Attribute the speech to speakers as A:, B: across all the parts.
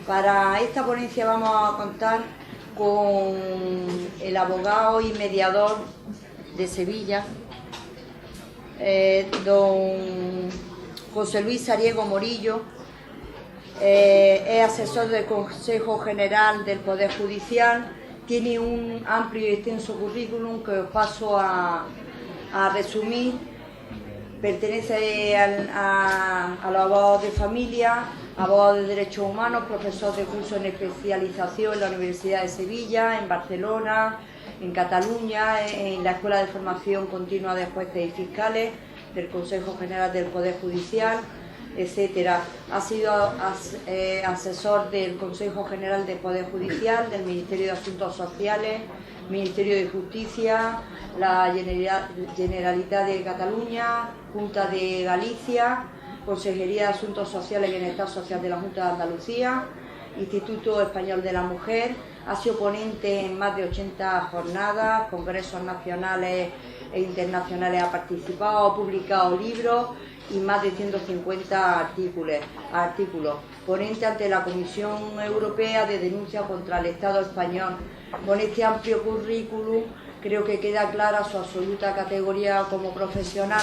A: Para esta ponencia vamos a contar con el abogado y mediador de Sevilla, don José Luis Sariego Morillo. Es asesor del Consejo General del Poder Judicial, tiene un amplio y extenso currículum que os paso a resumir. Pertenece a los abogados de familia, abogado de derechos humanos, profesor de curso en especialización en la Universidad de Sevilla, en Barcelona, en Cataluña, en la Escuela de Formación Continua de Jueces y Fiscales del Consejo General del Poder Judicial, etcétera. Ha sido asesor del Consejo General del Poder Judicial, del Ministerio de Asuntos Sociales, Ministerio de Justicia, la Generalitat de Cataluña, Junta de Galicia, Consejería de Asuntos Sociales y Bienestar Social de la Junta de Andalucía, Instituto Español de la Mujer. Ha sido ponente en más de 80 jornadas, congresos nacionales e internacionales ha participado, ha publicado libros y más de 150 artículos. Ponente ante la Comisión Europea de Denuncia contra el Estado español. Con este amplio currículum creo que queda clara su absoluta categoría como profesional.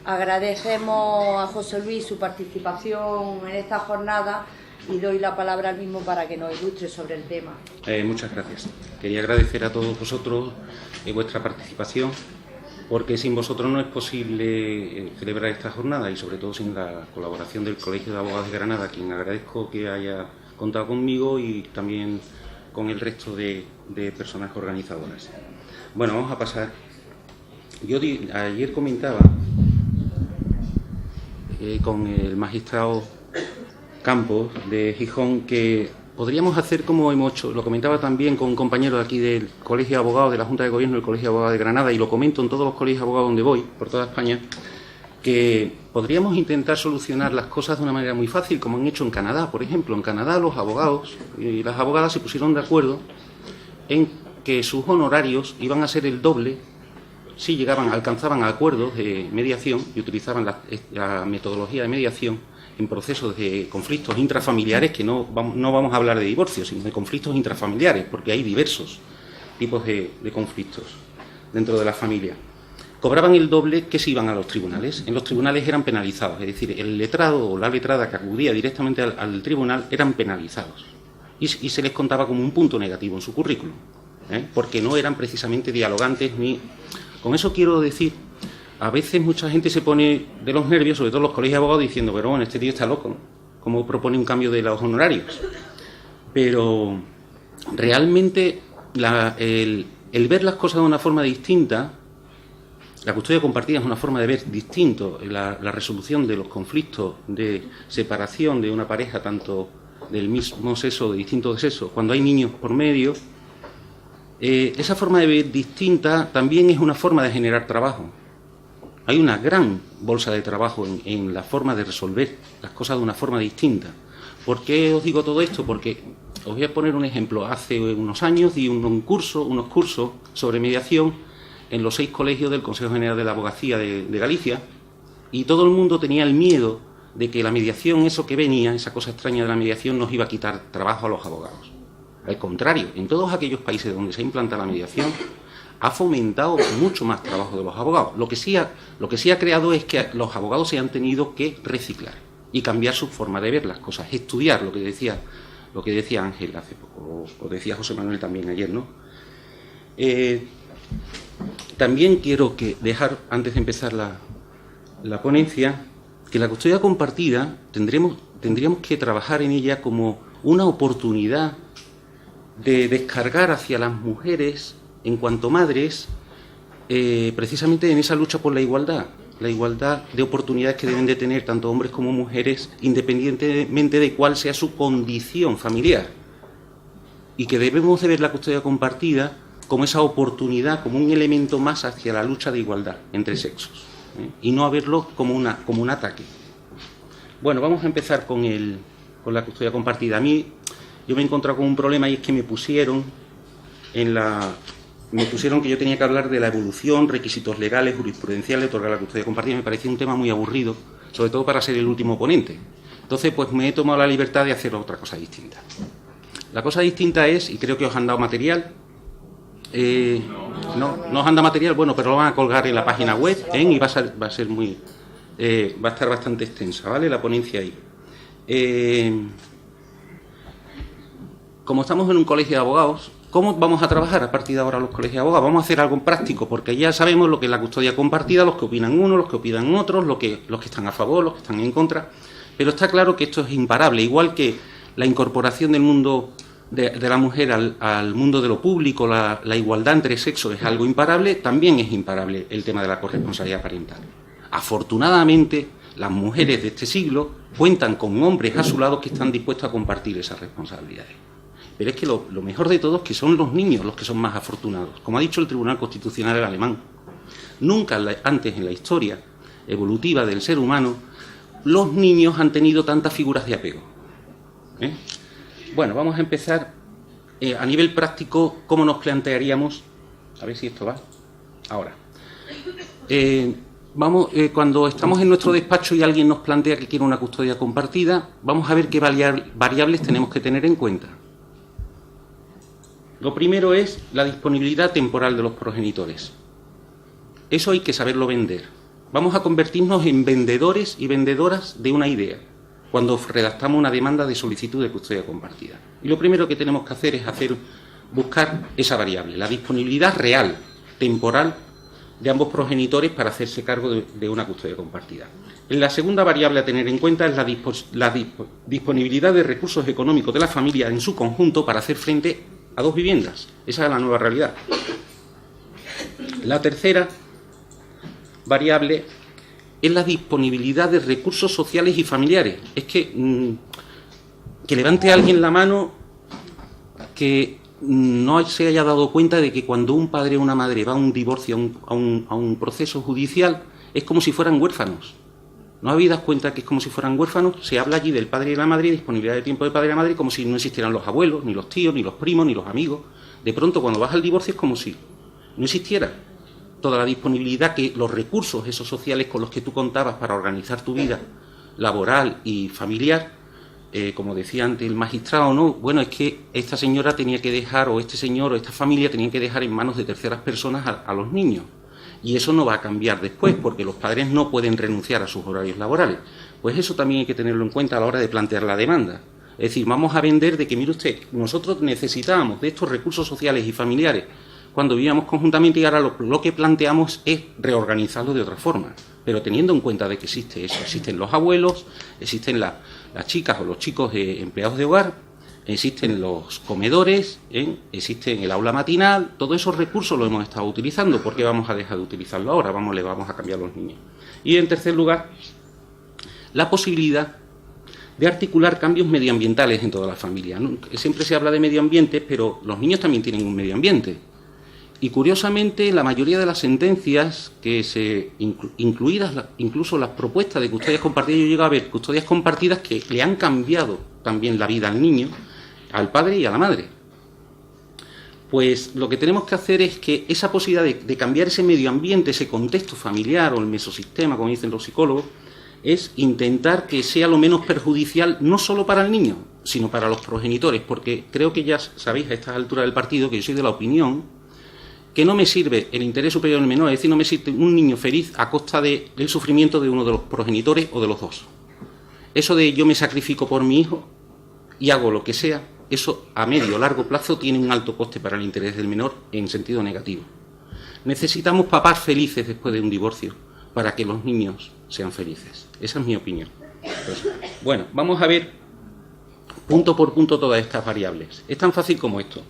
A: Agradecemos a José Luis su participación en esta jornada y doy la palabra al mismo para que nos ilustre sobre el tema.
B: Muchas gracias. Quería agradecer a todos vosotros vuestra participación, porque sin vosotros no es posible celebrar esta jornada y sobre todo sin la colaboración del Colegio de Abogados de Granada, a quien agradezco que haya contado conmigo y también con el resto de personas organizadoras. Bueno, vamos a pasar. Yo ayer comentaba con el magistrado Campos de Gijón que podríamos hacer como hemos hecho, lo comentaba también con compañeros aquí del Colegio de Abogados de la Junta de Gobierno del Colegio de Abogados de Granada, y lo comento en todos los colegios de abogados donde voy, por toda España, que podríamos intentar solucionar las cosas de una manera muy fácil, como han hecho en Canadá. Por ejemplo, en Canadá los abogados y las abogadas se pusieron de acuerdo en que sus honorarios iban a ser el doble si alcanzaban acuerdos de mediación y utilizaban la metodología de mediación en procesos de conflictos intrafamiliares, que no vamos a hablar de divorcios, sino de conflictos intrafamiliares, porque hay diversos tipos de conflictos dentro de la familia. Cobraban el doble que si iban a los tribunales. En los tribunales eran penalizados, es decir, el letrado o la letrada que acudía directamente al tribunal eran penalizados. Y se les contaba como un punto negativo en su currículum, porque no eran precisamente dialogantes ni... Con eso quiero decir, a veces mucha gente se pone de los nervios, sobre todo los colegios de abogados, diciendo, pero bueno, este tío está loco, ¿no? ¿Cómo propone un cambio de los honorarios? Pero realmente el ver las cosas de una forma distinta, la custodia compartida es una forma de ver distinto la resolución de los conflictos de separación de una pareja, tanto del mismo sexo o de distinto sexo, cuando hay niños por medio. Esa forma de ver distinta también es una forma de generar trabajo. Hay una gran bolsa de trabajo en la forma de resolver las cosas de una forma distinta. ¿Por qué os digo todo esto? Porque os voy a poner un ejemplo. Hace unos años di unos cursos sobre mediación en los 6 colegios del Consejo General de la Abogacía de Galicia, y todo el mundo tenía el miedo de que la mediación, eso que venía, esa cosa extraña de la mediación, nos iba a quitar trabajo a los abogados. Al contrario, en todos aquellos países donde se implanta la mediación, ha fomentado mucho más trabajo de los abogados. Lo que sí ha creado es que los abogados se han tenido que reciclar y cambiar su forma de ver las cosas, estudiar lo que decía Ángel hace poco, o decía José Manuel también ayer, ¿no? También quiero dejar, antes de empezar la ponencia, que la custodia compartida tendríamos que trabajar en ella como una oportunidad de descargar hacia las mujeres, en cuanto madres, precisamente en esa lucha por la igualdad de oportunidades que deben de tener tanto hombres como mujeres, independientemente de cuál sea su condición familiar, y que debemos de ver la custodia compartida como esa oportunidad, como un elemento más hacia la lucha de igualdad entre sexos, y no a verlo como un ataque. Bueno, vamos a empezar con la custodia compartida. Yo me he encontrado con un problema, y es que me pusieron que yo tenía que hablar de la evolución, requisitos legales, jurisprudenciales, otorgar la custodia compartida. Me parecía un tema muy aburrido, sobre todo para ser el último ponente. Entonces, pues me he tomado la libertad de hacer otra cosa distinta. La cosa distinta es, y creo que os han dado material, no os han dado material, bueno, pero lo van a colgar en la página web, y va a ser muy, va a estar bastante extensa, ¿vale? La ponencia ahí. Como estamos en un colegio de abogados, ¿cómo vamos a trabajar a partir de ahora los colegios de abogados? Vamos a hacer algo práctico, porque ya sabemos lo que es la custodia compartida, los que opinan unos, los que opinan otros, los que están a favor, los que están en contra, pero está claro que esto es imparable, igual que la incorporación del mundo de la mujer al mundo de lo público, la igualdad entre sexos es algo imparable, también es imparable el tema de la corresponsabilidad parental. Afortunadamente, las mujeres de este siglo cuentan con hombres a su lado que están dispuestos a compartir esas responsabilidades. Pero es que lo mejor de todo es que son los niños los que son más afortunados. Como ha dicho el Tribunal Constitucional alemán, nunca antes en la historia evolutiva del ser humano los niños han tenido tantas figuras de apego. Bueno, vamos a empezar a nivel práctico, ¿cómo nos plantearíamos? A ver si esto va. Ahora. Cuando estamos en nuestro despacho y alguien nos plantea que quiere una custodia compartida, vamos a ver qué variables tenemos que tener en cuenta. Lo primero es la disponibilidad temporal de los progenitores. Eso hay que saberlo vender. Vamos a convertirnos en vendedores y vendedoras de una idea cuando redactamos una demanda de solicitud de custodia compartida. Y lo primero que tenemos que hacer es buscar esa variable, la disponibilidad real, temporal, de ambos progenitores para hacerse cargo de una custodia compartida. La segunda variable a tener en cuenta es la disponibilidad de recursos económicos de la familia en su conjunto para hacer frente a 2 viviendas. Esa es la nueva realidad. La tercera variable es la disponibilidad de recursos sociales y familiares. Es que levante alguien la mano que no se haya dado cuenta de que cuando un padre o una madre va a un divorcio, a un proceso judicial, es como si fueran huérfanos. ¿No habéis dado cuenta que es como si fueran huérfanos? Se habla allí del padre y de la madre, disponibilidad de tiempo del padre y la madre, como si no existieran los abuelos, ni los tíos, ni los primos, ni los amigos. De pronto, cuando vas al divorcio, es como si no existiera toda la disponibilidad, que los recursos esos sociales con los que tú contabas para organizar tu vida laboral y familiar, como decía antes el magistrado, no, bueno, es que esta señora tenía que dejar, o este señor o esta familia tenía que dejar en manos de terceras personas a los niños. Y eso no va a cambiar después, porque los padres no pueden renunciar a sus horarios laborales. Pues eso también hay que tenerlo en cuenta a la hora de plantear la demanda. Es decir, vamos a vender de que, mire usted, nosotros necesitábamos de estos recursos sociales y familiares cuando vivíamos conjuntamente, y ahora lo que planteamos es reorganizarlo de otra forma, pero teniendo en cuenta de que existe eso. Existen los abuelos, existen las chicas o los chicos empleados de hogar, existen los comedores, existe el aula matinal. Todos esos recursos los hemos estado utilizando. ¿Por qué vamos a dejar de utilizarlo ahora? Le vamos a cambiar los niños. Y en tercer lugar, la posibilidad de articular cambios medioambientales en toda la familia. Siempre se habla de medio ambiente, pero los niños también tienen un medio ambiente. Y curiosamente, la mayoría de las sentencias, incluidas incluso las propuestas de custodias compartidas, yo llego a ver custodias compartidas que le han cambiado también la vida al niño, al padre y a la madre. Pues lo que tenemos que hacer es que esa posibilidad de cambiar ese medio ambiente, ese contexto familiar o el mesosistema, como dicen los psicólogos, es intentar que sea lo menos perjudicial, no solo para el niño, sino para los progenitores, porque creo que ya sabéis a estas alturas del partido que yo soy de la opinión que no me sirve el interés superior del menor, es decir, no me sirve un niño feliz a costa del sufrimiento de uno de los progenitores o de los dos. Eso de yo me sacrifico por mi hijo y hago lo que sea, eso a medio o largo plazo tiene un alto coste para el interés del menor en sentido negativo. Necesitamos papás felices después de un divorcio para que los niños sean felices. Esa es mi opinión. Entonces, bueno, vamos a ver punto por punto todas estas variables. Es tan fácil como esto.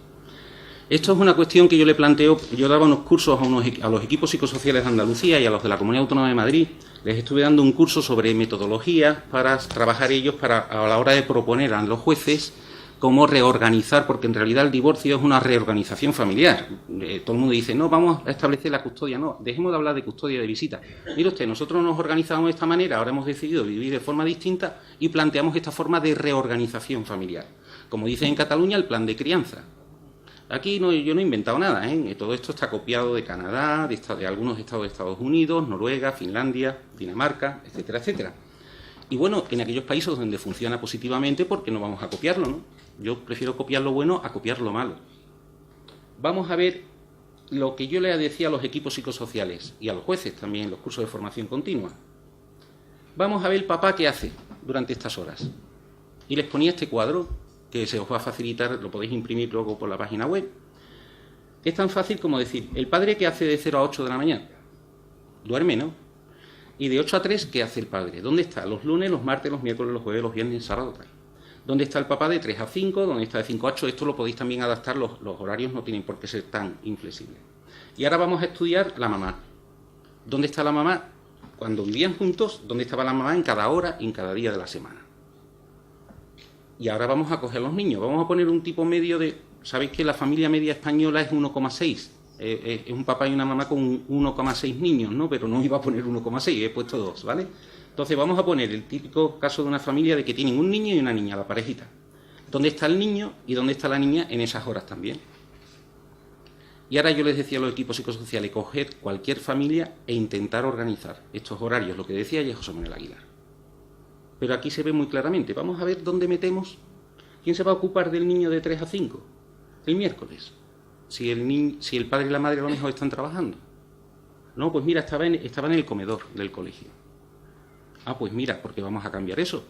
B: Esto es una cuestión que yo le planteo. Yo daba unos cursos a los equipos psicosociales de Andalucía y a los de la Comunidad Autónoma de Madrid. Les estuve dando un curso sobre metodología para trabajar ellos a la hora de proponer a los jueces cómo reorganizar, porque en realidad el divorcio es una reorganización familiar. Todo el mundo dice, no, vamos a establecer la custodia. No, dejemos de hablar de custodia de visita. Mire usted, nosotros nos organizamos de esta manera, ahora hemos decidido vivir de forma distinta y planteamos esta forma de reorganización familiar. Como dicen en Cataluña, el plan de crianza. Aquí yo no he inventado nada, todo esto está copiado de Canadá, de algunos estados de Estados Unidos, Noruega, Finlandia, Dinamarca, etcétera, etcétera. Y bueno, en aquellos países donde funciona positivamente, ¿por qué no vamos a copiarlo, no? Yo prefiero copiar lo bueno a copiar lo malo. Vamos a ver lo que yo le decía a los equipos psicosociales y a los jueces también en los cursos de formación continua. Vamos a ver el papá qué hace durante estas horas. Y les ponía este cuadro, que se os va a facilitar, lo podéis imprimir luego por la página web. Es tan fácil como decir, el padre ¿qué hace de 0 a 8 de la mañana? Duerme, ¿no? Y de 8 a 3, ¿qué hace el padre? ¿Dónde está? Los lunes, los martes, los miércoles, los jueves, los viernes, sábado, tal. ¿Dónde está el papá de 3 a 5? ¿Dónde está de 5 a 8? Esto lo podéis también adaptar, los horarios no tienen por qué ser tan inflexibles. Y ahora vamos a estudiar la mamá. ¿Dónde está la mamá? Cuando vivían juntos, ¿dónde estaba la mamá en cada hora y en cada día de la semana? Y ahora vamos a coger los niños. Vamos a poner un tipo medio de... ¿Sabéis que la familia media española es 1,6? Es un papá y una mamá con 1,6 niños, ¿no? Pero no iba a poner 1,6, he puesto 2, ¿vale? Entonces vamos a poner el típico caso de una familia de que tienen un niño y una niña, la parejita. ¿Dónde está el niño y dónde está la niña en esas horas también? Y ahora yo les decía a los equipos psicosociales, coger cualquier familia e intentar organizar estos horarios, lo que decía ya José Manuel Aguilar. Pero aquí se ve muy claramente. Vamos a ver dónde metemos. ¿Quién se va a ocupar del niño de 3 a 5? El miércoles. Si el padre y la madre a lo mejor están trabajando. No, pues mira, estaba en el comedor del colegio. Ah, pues mira, porque vamos a cambiar eso.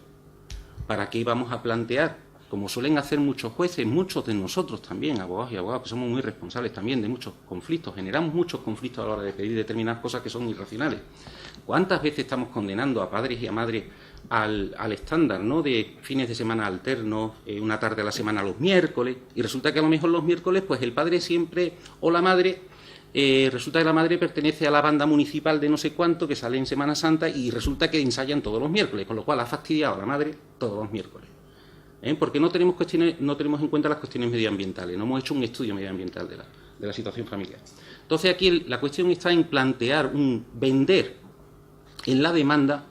B: ¿Para qué vamos a plantear? Como suelen hacer muchos jueces, muchos de nosotros también, abogados y abogadas, que somos muy responsables también de muchos conflictos, generamos muchos conflictos a la hora de pedir determinadas cosas que son irracionales. ¿Cuántas veces estamos condenando a padres y a madres al estándar, ¿no? De fines de semana alternos, una tarde a la semana los miércoles, y resulta que a lo mejor los miércoles, pues el padre siempre, o la madre, resulta que la madre pertenece a la banda municipal de no sé cuánto, que sale en Semana Santa, y resulta que ensayan todos los miércoles, con lo cual ha fastidiado a la madre todos los miércoles. Porque no tenemos en cuenta las cuestiones medioambientales, no hemos hecho un estudio medioambiental de la situación familiar. Entonces aquí la cuestión está en plantear, vender en la demanda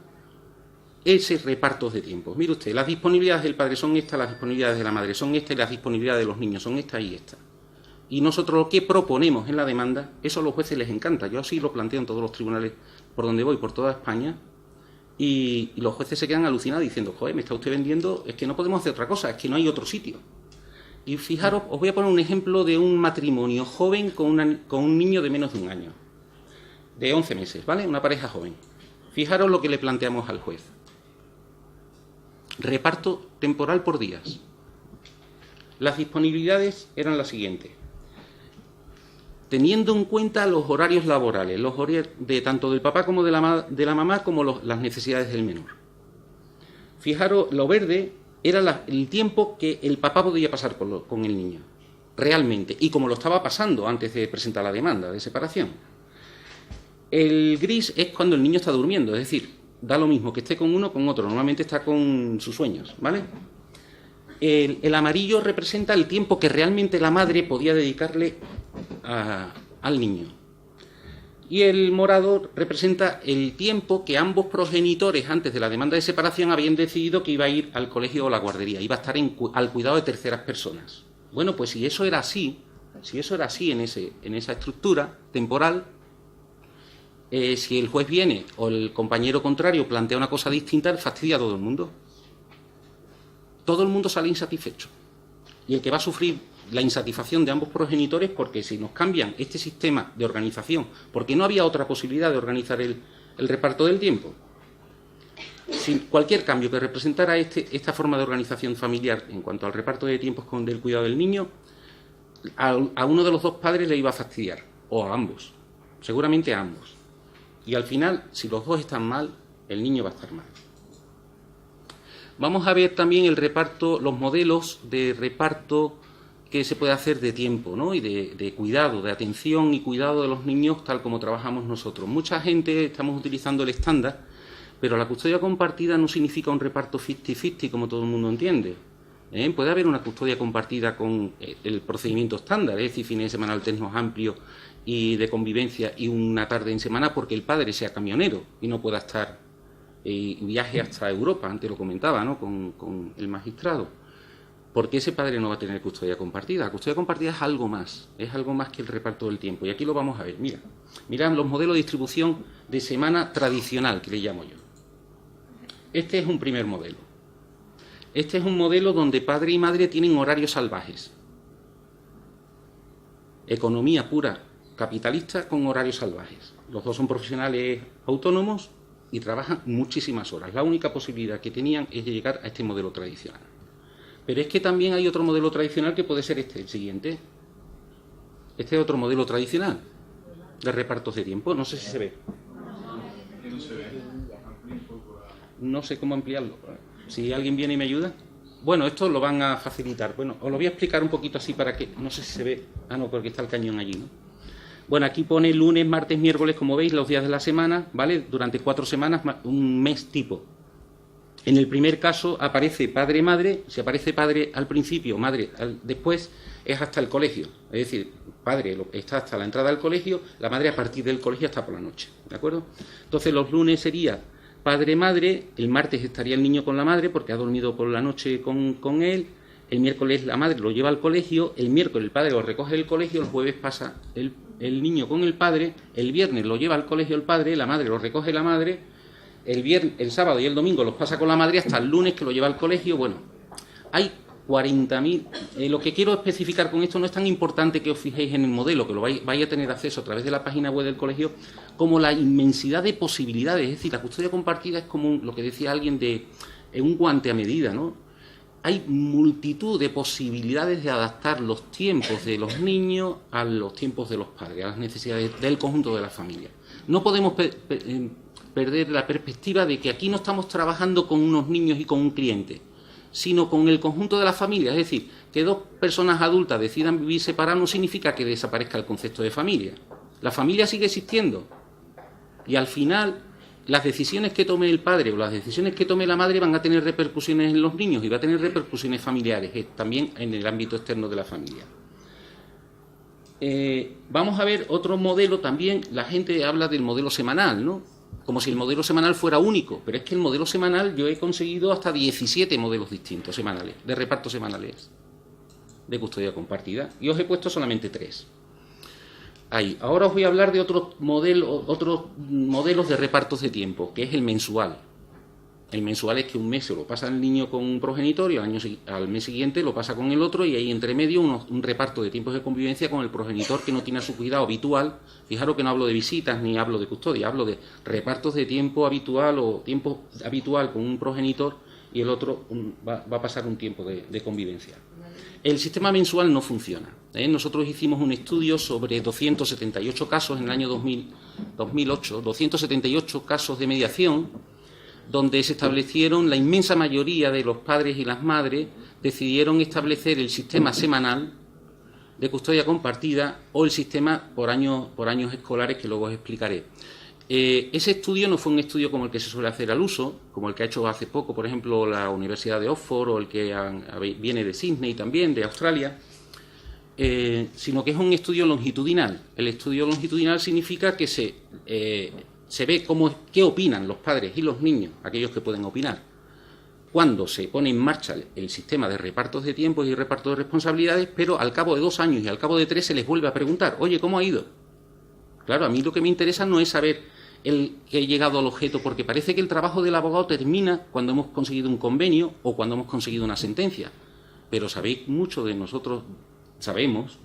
B: ese reparto de tiempos. Mire usted, las disponibilidades del padre son estas, las disponibilidades de la madre son estas, y las disponibilidades de los niños son estas y estas. Y nosotros lo que proponemos en la demanda, eso a los jueces les encanta. Yo así lo planteo en todos los tribunales por donde voy, por toda España, y los jueces se quedan alucinados diciendo, joder, me está usted vendiendo, es que no podemos hacer otra cosa, es que no hay otro sitio. Y fijaros, os voy a poner un ejemplo de un matrimonio joven con un niño de menos de un año, de 11 meses, ¿vale? Una pareja joven. Fijaros lo que le planteamos al juez. Reparto temporal por días. Las disponibilidades eran las siguientes. Teniendo en cuenta los horarios laborales, los horarios de tanto del papá como de la mamá, como las necesidades del menor. Fijaros, lo verde era el tiempo que el papá podía pasar con el niño, realmente, y como lo estaba pasando antes de presentar la demanda de separación. El gris es cuando el niño está durmiendo, es decir, da lo mismo que esté con uno o con otro, normalmente está con sus sueños, ¿vale? El amarillo representa el tiempo que realmente la madre podía dedicarle al niño. Y el morado representa el tiempo que ambos progenitores, antes de la demanda de separación, habían decidido que iba a ir al colegio o la guardería, iba a estar al cuidado de terceras personas. Bueno, pues si eso era así en esa estructura temporal, si el juez viene o el compañero contrario plantea una cosa distinta, fastidia a todo el mundo. Todo el mundo sale insatisfecho. Y el que va a sufrir la insatisfacción de ambos progenitores, porque si nos cambian este sistema de organización, porque no había otra posibilidad de organizar el reparto del tiempo, sin cualquier cambio que representara esta forma de organización familiar en cuanto al reparto de tiempos con el cuidado del niño, a uno de los dos padres le iba a fastidiar, o a ambos, seguramente a ambos. Y al final, si los dos están mal, el niño va a estar mal. Vamos a ver también el reparto, los modelos de reparto que se puede hacer de tiempo, ¿no? Y de cuidado, de atención y cuidado de los niños tal como trabajamos nosotros. Mucha gente estamos utilizando el estándar, pero la custodia compartida no significa un reparto 50-50 como todo el mundo entiende. Puede haber una custodia compartida con el procedimiento estándar, es decir, fines de semana alternos amplios y de convivencia y una tarde en semana porque el padre sea camionero y no pueda estar viaje hasta Europa, antes lo comentaba, ¿no? con el magistrado. ¿Por qué ese padre no va a tener custodia compartida? La custodia compartida es algo más que el reparto del tiempo. Y aquí lo vamos a ver. Mira los modelos de distribución de semana tradicional, que le llamo yo. Este es un primer modelo. Este es un modelo donde padre y madre tienen horarios salvajes. Economía pura capitalista con horarios salvajes. Los dos son profesionales autónomos y trabajan muchísimas horas. La única posibilidad que tenían es de llegar a este modelo tradicional. Pero es que también hay otro modelo tradicional que puede ser el siguiente. Este es otro modelo tradicional de repartos de tiempo. No sé si se ve. No sé cómo ampliarlo. Si alguien viene y me ayuda. Bueno, esto lo van a facilitar. Bueno, os lo voy a explicar un poquito así para que... No sé si se ve... Ah, no, porque está el cañón allí, ¿no? Bueno, aquí pone lunes, martes, miércoles, como veis, los días de la semana, ¿vale? Durante 4 semanas, un mes tipo. En el primer caso aparece padre-madre. Si aparece padre al principio, madre después, es hasta el colegio. Es decir, padre está hasta la entrada al colegio, la madre a partir del colegio hasta por la noche, ¿de acuerdo? Entonces los lunes sería padre-madre, el martes estaría el niño con la madre porque ha dormido por la noche con él, el miércoles la madre lo lleva al colegio, el miércoles el padre lo recoge del colegio, el jueves pasa el niño con el padre, el viernes lo lleva al colegio el padre, la madre lo recoge la madre, el sábado y el domingo los pasa con la madre hasta el lunes que lo lleva al colegio. Bueno, hay 40.000. Lo que quiero especificar con esto no es tan importante que os fijéis en el modelo, que lo vais a tener acceso a través de la página web del colegio, como la inmensidad de posibilidades. Es decir, la custodia compartida es como lo que decía alguien de un guante a medida, ¿no? Hay multitud de posibilidades de adaptar los tiempos de los niños a los tiempos de los padres, a las necesidades del conjunto de la familia. No podemos perder la perspectiva de que aquí no estamos trabajando con unos niños y con un cliente, sino con el conjunto de la familia. Es decir, que 2 personas adultas decidan vivir separadas no significa que desaparezca el concepto de familia. La familia sigue existiendo y al final las decisiones que tome el padre o las decisiones que tome la madre van a tener repercusiones en los niños y va a tener repercusiones familiares, también en el ámbito externo de la familia. Vamos a ver otro modelo también. La gente habla del modelo semanal, ¿no? Como si el modelo semanal fuera único, pero es que el modelo semanal yo he conseguido hasta 17 modelos distintos semanales, de repartos semanales de custodia compartida, y os he puesto solamente 3. Ahí. Ahora os voy a hablar de otros modelos de repartos de tiempo, que es el mensual. El mensual es que un mes se lo pasa el niño con un progenitor y al mes siguiente lo pasa con el otro, y ahí entre medio un reparto de tiempos de convivencia con el progenitor que no tiene su cuidado habitual. Fijaros que no hablo de visitas ni hablo de custodia, hablo de repartos de tiempo habitual o tiempo habitual con un progenitor y el otro va a pasar un tiempo de convivencia. El sistema mensual no funciona. Nosotros hicimos un estudio sobre 278 casos en el año 2008, 278 casos de mediación, donde se establecieron, la inmensa mayoría de los padres y las madres decidieron establecer el sistema semanal de custodia compartida o el sistema por años escolares, que luego os explicaré. Ese estudio no fue un estudio como el que se suele hacer al uso, como el que ha hecho hace poco, por ejemplo, la Universidad de Oxford o el que viene de Sydney también, de Australia, sino que es un estudio longitudinal. El estudio longitudinal significa que se ve qué opinan los padres y los niños, aquellos que pueden opinar, cuando se pone en marcha el sistema de repartos de tiempos y repartos de responsabilidades, pero al cabo de 2 años y al cabo de 3 se les vuelve a preguntar, oye, ¿cómo ha ido? Claro, a mí lo que me interesa no es saber que he llegado al objeto, porque parece que el trabajo del abogado termina cuando hemos conseguido un convenio o cuando hemos conseguido una sentencia, pero sabéis, muchos de nosotros sabemos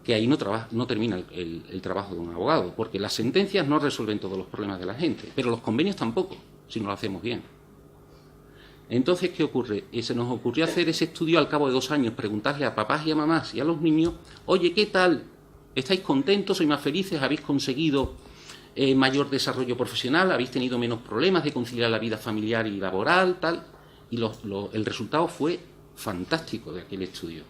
B: que ahí no termina el trabajo de un abogado, porque las sentencias no resuelven todos los problemas de la gente, pero los convenios tampoco, si no lo hacemos bien. Entonces, ¿qué ocurre? Se nos ocurrió hacer ese estudio al cabo de 2 años, preguntarle a papás y a mamás y a los niños, oye, ¿qué tal? ¿Estáis contentos? ¿Sois más felices? ¿Habéis conseguido mayor desarrollo profesional? ¿Habéis tenido menos problemas de conciliar la vida familiar y laboral? Tal. Y el resultado fue fantástico de aquel estudio.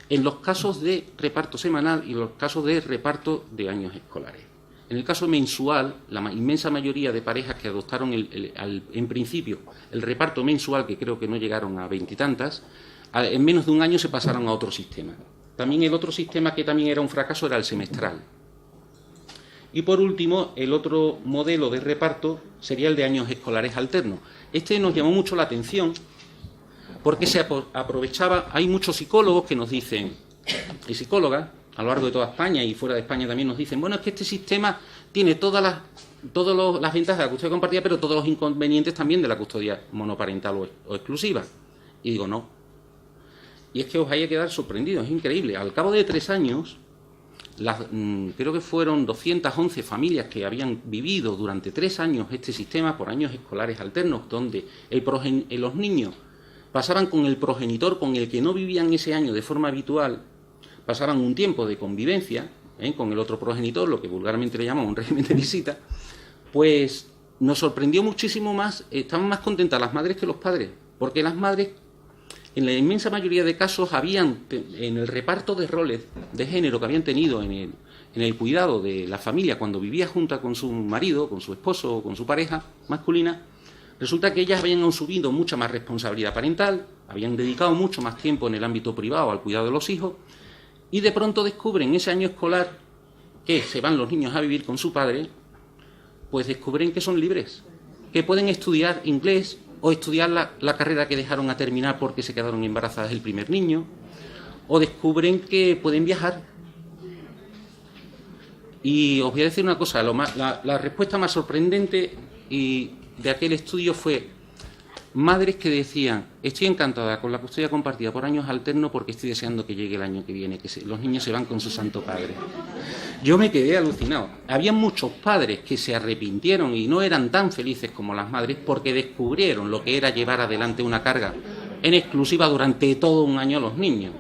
B: En los casos de reparto semanal y en los casos de reparto de años escolares. En el caso mensual, la inmensa mayoría de parejas que adoptaron en principio el reparto mensual, que creo que no llegaron a 20 y tantas, en menos de un año se pasaron a otro sistema. También el otro sistema que también era un fracaso era el semestral. Y por último, el otro modelo de reparto sería el de años escolares alternos. Este nos llamó mucho la atención porque se aprovechaba. Hay muchos psicólogos que nos dicen, y psicólogas a lo largo de toda España y fuera de España también nos dicen, bueno, es que este sistema tiene todas las las ventajas de la custodia compartida, pero todos los inconvenientes también de la custodia monoparental o exclusiva. Y digo, no. Y es que os vais a quedar sorprendidos, es increíble. Al cabo de 3 años, creo que fueron 211 familias que habían vivido durante 3 años este sistema por años escolares alternos, donde los niños pasaban con el progenitor con el que no vivían ese año de forma habitual, pasaban un tiempo de convivencia con el otro progenitor, lo que vulgarmente le llamamos un régimen de visita. Pues nos sorprendió muchísimo más, estaban más contentas las madres que los padres, porque las madres, en la inmensa mayoría de casos, habían, en el reparto de roles de género que habían tenido en el cuidado de la familia cuando vivía junta con su marido, con su esposo o con su pareja masculina, resulta que ellas habían asumido mucha más responsabilidad parental, habían dedicado mucho más tiempo en el ámbito privado al cuidado de los hijos, y de pronto descubren ese año escolar que se van los niños a vivir con su padre, pues descubren que son libres, que pueden estudiar inglés o estudiar la carrera que dejaron a terminar porque se quedaron embarazadas del primer niño, o descubren que pueden viajar. Y os voy a decir una cosa, la respuesta más sorprendente de aquel estudio fue madres que decían: estoy encantada con la custodia compartida por años alternos porque estoy deseando que llegue el año que viene, que los niños se van con su santo padre. Yo me quedé alucinado. Había muchos padres que se arrepintieron y no eran tan felices como las madres porque descubrieron lo que era llevar adelante una carga en exclusiva durante todo un año a los niños,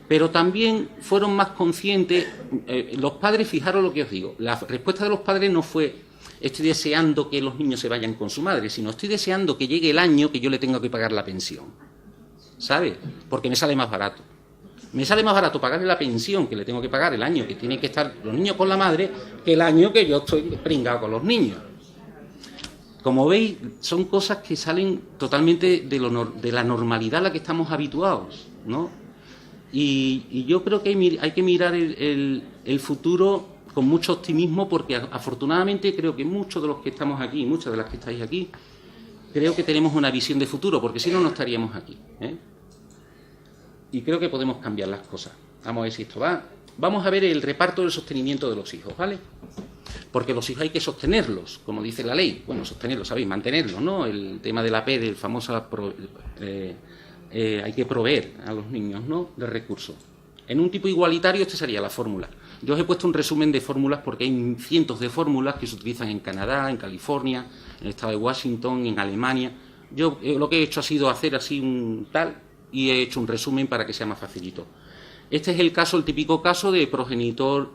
B: Pero también fueron más conscientes, los padres, fijaros lo que os digo, la respuesta de los padres no fue: estoy deseando que los niños se vayan con su madre, sino estoy deseando que llegue el año que yo le tenga que pagar la pensión, ¿sabes? Porque me sale más barato. Me sale más barato pagarle la pensión que le tengo que pagar el año que tienen que estar los niños con la madre que el año que yo estoy pringado con los niños. Como veis, son cosas que salen totalmente de la normalidad a la que estamos habituados, ¿no? Y yo creo que hay que mirar el futuro con mucho optimismo, porque afortunadamente creo que muchos de los que estamos aquí, muchas de las que estáis aquí, creo que tenemos una visión de futuro, porque si no, no estaríamos aquí, Y creo que podemos cambiar las cosas. Vamos a ver si esto va. Vamos a ver el reparto del sostenimiento de los hijos, ¿vale? Porque los hijos hay que sostenerlos, como dice la ley. Bueno, sostenerlos, ¿sabéis? Mantenerlos, ¿no? El tema de la P, del famoso... hay que proveer a los niños, ¿no?, de recursos. En un tipo igualitario, esta sería la fórmula. Yo os he puesto un resumen de fórmulas porque hay cientos de fórmulas que se utilizan en Canadá, en California, en el estado de Washington, en Alemania. Yo lo que he hecho ha sido hacer así un tal y he hecho un resumen para que sea más facilito. Este es el típico caso de progenitor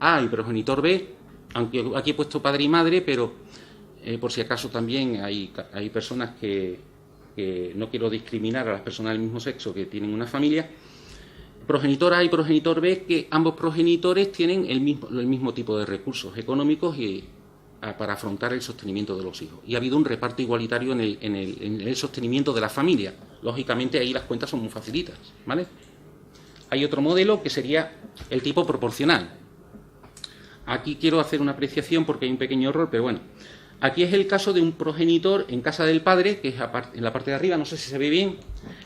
B: A y progenitor B, aunque aquí he puesto padre y madre, pero por si acaso también hay personas que no quiero discriminar a las personas del mismo sexo que tienen una familia. Progenitor A y progenitor B, que ambos progenitores tienen el mismo tipo de recursos económicos para afrontar el sostenimiento de los hijos. Y ha habido un reparto igualitario en el sostenimiento de la familia. Lógicamente ahí las cuentas son muy facilitas, ¿vale? Hay otro modelo que sería el tipo proporcional. Aquí quiero hacer una apreciación porque hay un pequeño error, pero bueno. Aquí es el caso de un progenitor en casa del padre, que es en la parte de arriba, no sé si se ve bien.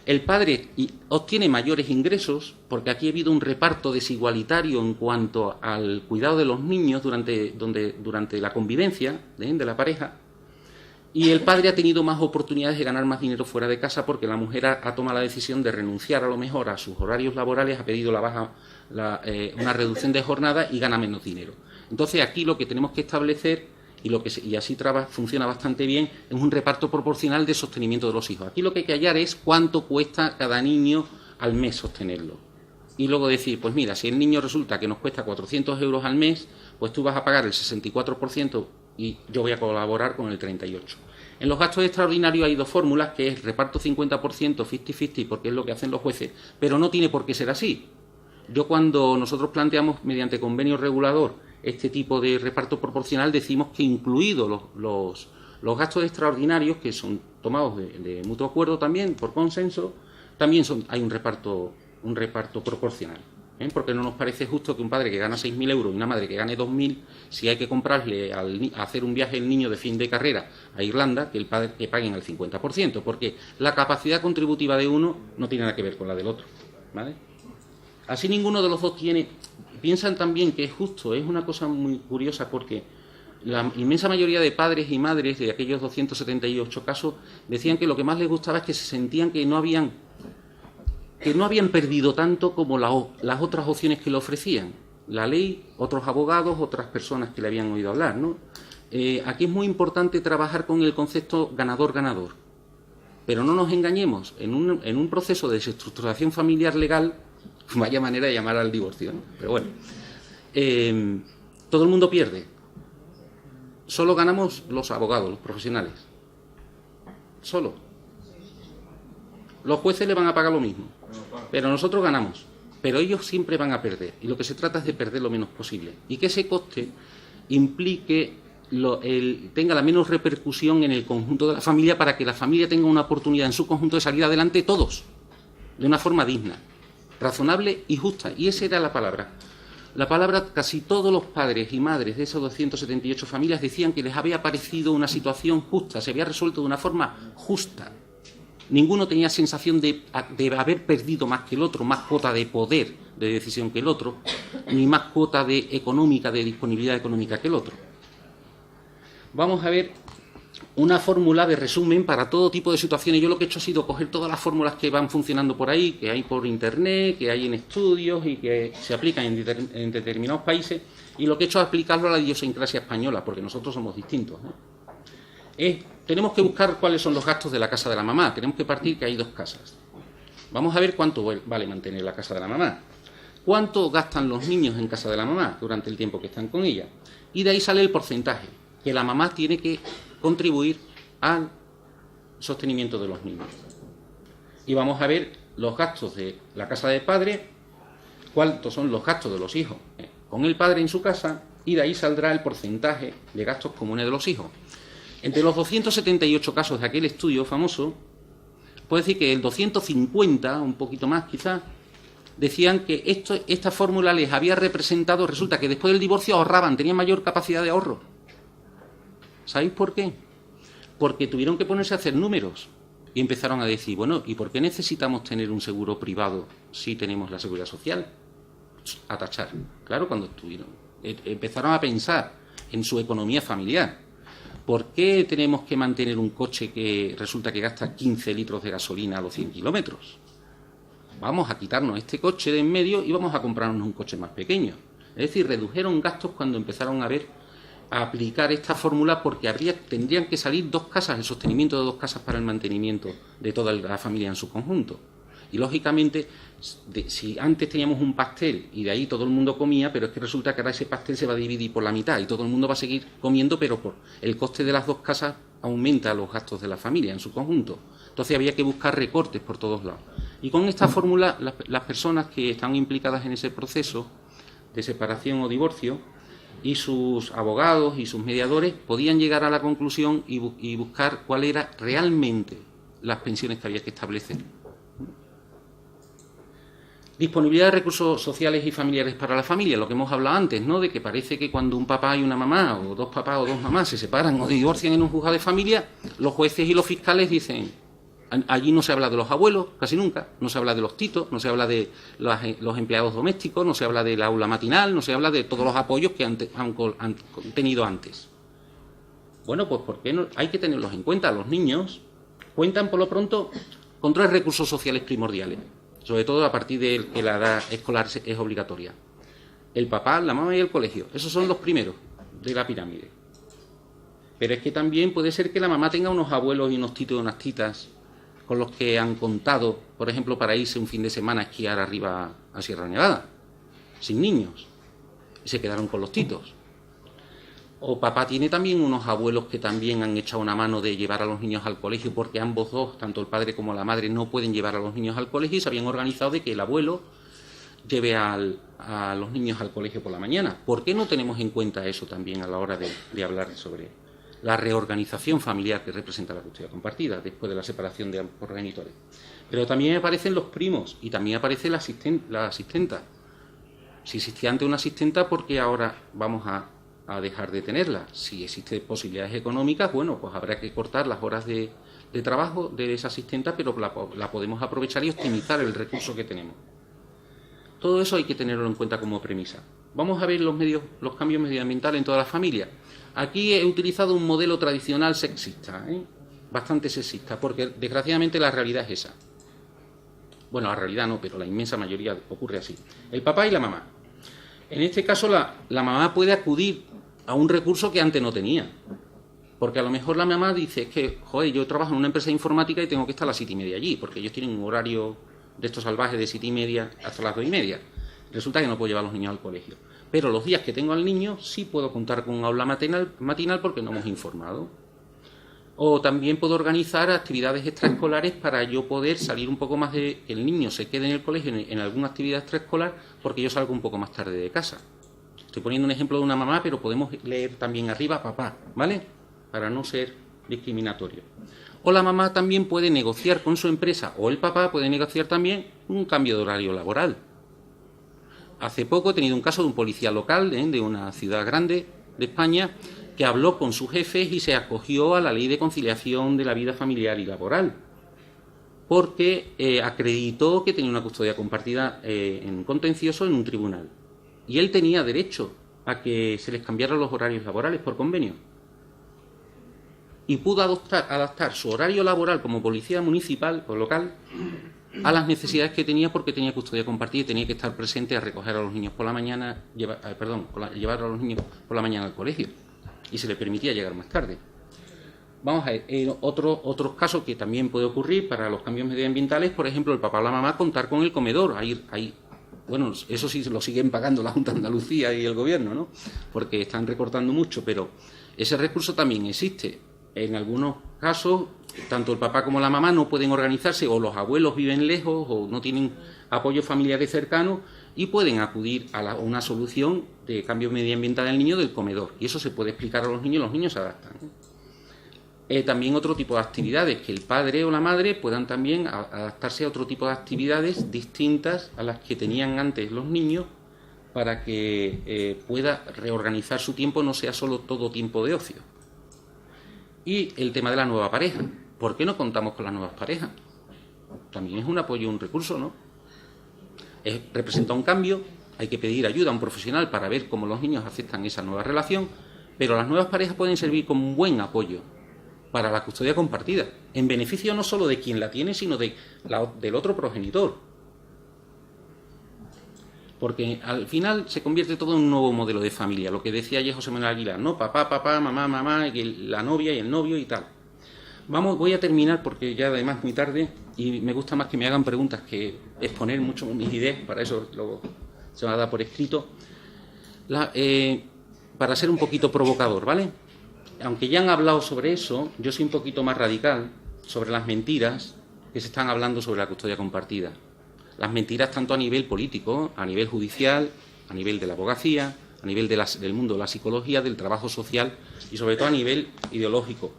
B: El padre obtiene mayores ingresos, porque aquí ha habido un reparto desigualitario en cuanto al cuidado de los niños durante la convivencia de la pareja, y el padre ha tenido más oportunidades de ganar más dinero fuera de casa porque la mujer ha tomado la decisión de renunciar a lo mejor a sus horarios laborales, ha pedido una reducción de jornada y gana menos dinero. Entonces aquí lo que tenemos que establecer, y así funciona bastante bien, es un reparto proporcional de sostenimiento de los hijos. Aquí lo que hay que hallar es cuánto cuesta cada niño al mes sostenerlo. Y luego decir, pues mira, si el niño resulta que nos cuesta 400 euros al mes, pues tú vas a pagar el 64% y yo voy a colaborar con el 38%. En los gastos extraordinarios hay dos fórmulas, que es reparto 50%, 50-50, porque es lo que hacen los jueces, pero no tiene por qué ser así. Cuando nosotros planteamos mediante convenio regulador este tipo de reparto proporcional, decimos que incluidos los gastos extraordinarios, que son tomados de mutuo acuerdo también, por consenso, también hay un reparto proporcional. Porque no nos parece justo que un padre que gana 6.000 euros y una madre que gane 2.000, si hay que comprarle a hacer un viaje el niño de fin de carrera a Irlanda, que paguen el 50%, porque la capacidad contributiva de uno no tiene nada que ver con la del otro, ¿vale? Así ninguno de los dos piensan también que es justo. Es una cosa muy curiosa porque la inmensa mayoría de padres y madres de aquellos 278 casos decían que lo que más les gustaba es que se sentían que no habían perdido tanto como las otras opciones que le ofrecían. La ley, otros abogados, otras personas que le habían oído hablar, ¿no? Aquí es muy importante trabajar con el concepto ganador-ganador. Pero no nos engañemos, en un proceso de desestructuración familiar legal, vaya manera de llamar al divorcio, ¿no? Pero bueno, todo el mundo pierde. Solo ganamos los abogados, los profesionales. Solo. Los jueces le van a pagar lo mismo, pero nosotros ganamos. Pero ellos siempre van a perder, y lo que se trata es de perder lo menos posible. Y que ese coste implique tenga la menos repercusión en el conjunto de la familia, para que la familia tenga una oportunidad en su conjunto de salir adelante todos, de una forma digna, razonable y justa. Y esa era la palabra. La palabra, casi todos los padres y madres de esas 278 familias decían que les había parecido una situación justa, se había resuelto de una forma justa. Ninguno tenía sensación de haber perdido más que el otro, más cuota de poder de decisión que el otro, ni más cuota de disponibilidad económica que el otro. Vamos a ver una fórmula de resumen para todo tipo de situaciones. Yo lo que he hecho ha sido coger todas las fórmulas que van funcionando por ahí, que hay por internet, que hay en estudios y que se aplican en determinados países, y lo que he hecho es aplicarlo a la idiosincrasia española, porque nosotros somos distintos, ¿no? Tenemos que buscar cuáles son los gastos de la casa de la mamá. Tenemos que partir que hay dos casas. Vamos a ver cuánto vale mantener la casa de la mamá. ¿Cuánto gastan los niños en casa de la mamá durante el tiempo que están con ella? Y de ahí sale el porcentaje que la mamá tiene que contribuir al sostenimiento de los niños. Y vamos a ver los gastos de la casa de padre, cuántos son los gastos de los hijos con el padre en su casa, y de ahí saldrá el porcentaje de gastos comunes de los hijos. Entre los 278 casos de aquel estudio famoso, puedo decir que el 250, un poquito más quizás, decían que esta fórmula les había representado, resulta que después del divorcio ahorraban, tenían mayor capacidad de ahorro. ¿Sabéis por qué? Porque tuvieron que ponerse a hacer números y empezaron a decir, bueno, ¿y por qué necesitamos tener un seguro privado si tenemos la seguridad social? A tachar. Claro, cuando empezaron a pensar en su economía familiar. ¿Por qué tenemos que mantener un coche que resulta que gasta 15 litros de gasolina a los 100 kilómetros? Vamos a quitarnos este coche de en medio y vamos a comprarnos un coche más pequeño. Es decir, redujeron gastos cuando empezaron a aplicar esta fórmula, porque tendrían que salir dos casas, el sostenimiento de dos casas para el mantenimiento de toda la familia en su conjunto. Y lógicamente, si antes teníamos un pastel y de ahí todo el mundo comía, pero es que resulta que ahora ese pastel se va a dividir por la mitad y todo el mundo va a seguir comiendo, pero por el coste de las dos casas aumenta los gastos de la familia en su conjunto. Entonces había que buscar recortes por todos lados. Y con esta fórmula, las personas que están implicadas en ese proceso de separación o divorcio, y sus abogados y sus mediadores podían llegar a la conclusión y buscar cuál era realmente las pensiones que había que establecer. Disponibilidad de recursos sociales y familiares para la familia, lo que hemos hablado antes, ¿no? De que parece que cuando un papá y una mamá, o dos papás o dos mamás se separan o divorcian en un juzgado de familia, los jueces y los fiscales dicen, allí no se habla de los abuelos, casi nunca, no se habla de los titos, no se habla de los empleados domésticos, no se habla del aula matinal, no se habla de todos los apoyos que han tenido antes. Bueno, pues ¿por qué no? Hay que tenerlos en cuenta. Los niños cuentan por lo pronto con 3 recursos sociales primordiales, sobre todo a partir de que la edad escolar es obligatoria. El papá, la mamá y el colegio. Esos son los primeros de la pirámide. Pero es que también puede ser que la mamá tenga unos abuelos y unos titos y unas titas con los que han contado, por ejemplo, para irse un fin de semana a esquiar arriba a Sierra Nevada, sin niños, y se quedaron con los titos. O papá tiene también unos abuelos que también han echado una mano de llevar a los niños al colegio, porque ambos dos, tanto el padre como la madre, no pueden llevar a los niños al colegio, y se habían organizado de que el abuelo lleve a los niños al colegio por la mañana. ¿Por qué no tenemos en cuenta eso también a la hora de hablar sobre la reorganización familiar que representa la custodia compartida después de la separación de ambos progenitores? Pero también aparecen los primos y también aparece la asistenta. Si existía antes una asistenta, ¿por qué ahora vamos a dejar de tenerla? Si existen posibilidades económicas, bueno, pues habrá que cortar las horas de trabajo de esa asistenta, pero la podemos aprovechar y optimizar el recurso que tenemos. Todo eso hay que tenerlo en cuenta como premisa. Vamos a ver los cambios medioambientales en toda la familia. Aquí he utilizado un modelo tradicional sexista, bastante sexista, porque desgraciadamente la realidad es esa. Bueno, la realidad no, pero la inmensa mayoría ocurre así. El papá y la mamá. En este caso, la mamá puede acudir a un recurso que antes no tenía. Porque a lo mejor la mamá dice, es que, joder, yo trabajo en una empresa de informática y tengo que estar a las 7:30 allí, porque ellos tienen un horario de estos salvajes de 7:30 hasta las 2:30. Resulta que no puedo llevar a los niños al colegio. Pero los días que tengo al niño sí puedo contar con un aula matinal porque no hemos informado. O también puedo organizar actividades extraescolares para yo poder salir un poco más de... que el niño se quede en el colegio en alguna actividad extraescolar porque yo salgo un poco más tarde de casa. Estoy poniendo un ejemplo de una mamá, pero podemos leer también arriba papá, ¿vale? Para no ser discriminatorio. O la mamá también puede negociar con su empresa, o el papá puede negociar también un cambio de horario laboral. Hace poco he tenido un caso de un policía local de una ciudad grande de España que habló con sus jefes y se acogió a la ley de conciliación de la vida familiar y laboral, porque acreditó que tenía una custodia compartida en contencioso en un tribunal. Y él tenía derecho a que se les cambiaran los horarios laborales por convenio. Y pudo adaptar su horario laboral como policía municipal o local a las necesidades que tenía porque tenía custodia compartida y tenía que estar presente a recoger a los niños por la mañana, llevar a los niños por la mañana al colegio. Y se le permitía llegar más tarde. Vamos a ver, otros casos que también puede ocurrir para los cambios medioambientales, por ejemplo, el papá o la mamá contar con el comedor. Bueno, eso sí lo siguen pagando la Junta de Andalucía y el Gobierno, ¿no? Porque están recortando mucho, pero ese recurso también existe. En algunos casos, tanto el papá como la mamá no pueden organizarse, o los abuelos viven lejos, o no tienen apoyo familiar cercano, y pueden acudir a una solución de cambio medioambiental del niño del comedor. Y eso se puede explicar a los niños se adaptan. También otro tipo de actividades, que el padre o la madre puedan también adaptarse a otro tipo de actividades distintas a las que tenían antes los niños, para que pueda reorganizar su tiempo, no sea solo todo tiempo de ocio. Y el tema de la nueva pareja. ¿Por qué no contamos con las nuevas parejas? También es un apoyo, un recurso, ¿no? Representa un cambio, hay que pedir ayuda a un profesional para ver cómo los niños aceptan esa nueva relación, pero las nuevas parejas pueden servir como un buen apoyo para la custodia compartida, en beneficio no solo de quien la tiene, sino del otro progenitor. Porque al final se convierte todo en un nuevo modelo de familia, lo que decía ayer José Manuel Aguilar, ¿no? Papá, mamá, mamá, la novia y el novio y tal. Voy a terminar porque ya además es muy tarde y me gusta más que me hagan preguntas que exponer mucho mis ideas, para eso luego se va a dar por escrito. Para ser un poquito provocador, ¿vale? Aunque ya han hablado sobre eso, yo soy un poquito más radical sobre las mentiras que se están hablando sobre la custodia compartida. Las mentiras tanto a nivel político, a nivel judicial, a nivel de la abogacía, a nivel del mundo de la psicología, del trabajo social y sobre todo a nivel ideológico.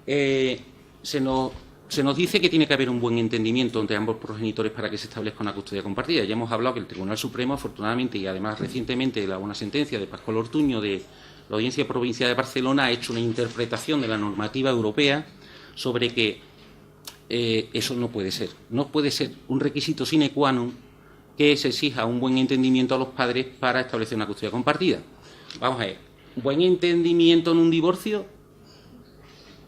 B: Se nos dice que tiene que haber un buen entendimiento entre ambos progenitores para que se establezca una custodia compartida. Ya hemos hablado que el Tribunal Supremo, afortunadamente, y además recientemente una sentencia de Pascual Ortuño de la Audiencia Provincial de Barcelona ha hecho una interpretación de la normativa europea sobre que eso no puede ser. No puede ser un requisito sine qua non que se exija un buen entendimiento a los padres para establecer una custodia compartida. Vamos a ver, buen entendimiento en un divorcio,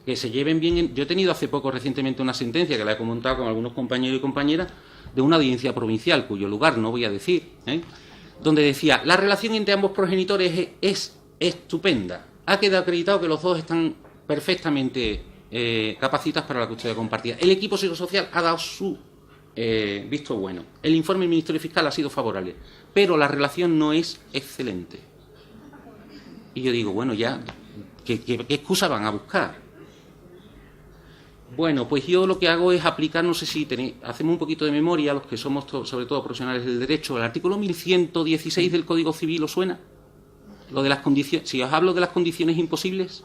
B: que se lleven bien. Yo he tenido hace poco recientemente una sentencia que la he comentado con algunos compañeros y compañeras de una audiencia provincial, cuyo lugar no voy a decir, donde decía, la relación entre ambos progenitores es estupenda. Ha quedado acreditado que los dos están perfectamente capacitados para la custodia compartida. El equipo psicosocial ha dado su visto bueno. El informe del Ministerio Fiscal ha sido favorable, pero la relación no es excelente. Y yo digo, bueno, ya, ¿qué excusa van a buscar? Bueno, pues yo lo que hago es aplicar, no sé si hacemos un poquito de memoria, los que somos sobre todo profesionales del derecho, el artículo 1116 del Código Civil, ¿os suena? Lo de las condiciones, si os hablo de las condiciones imposibles,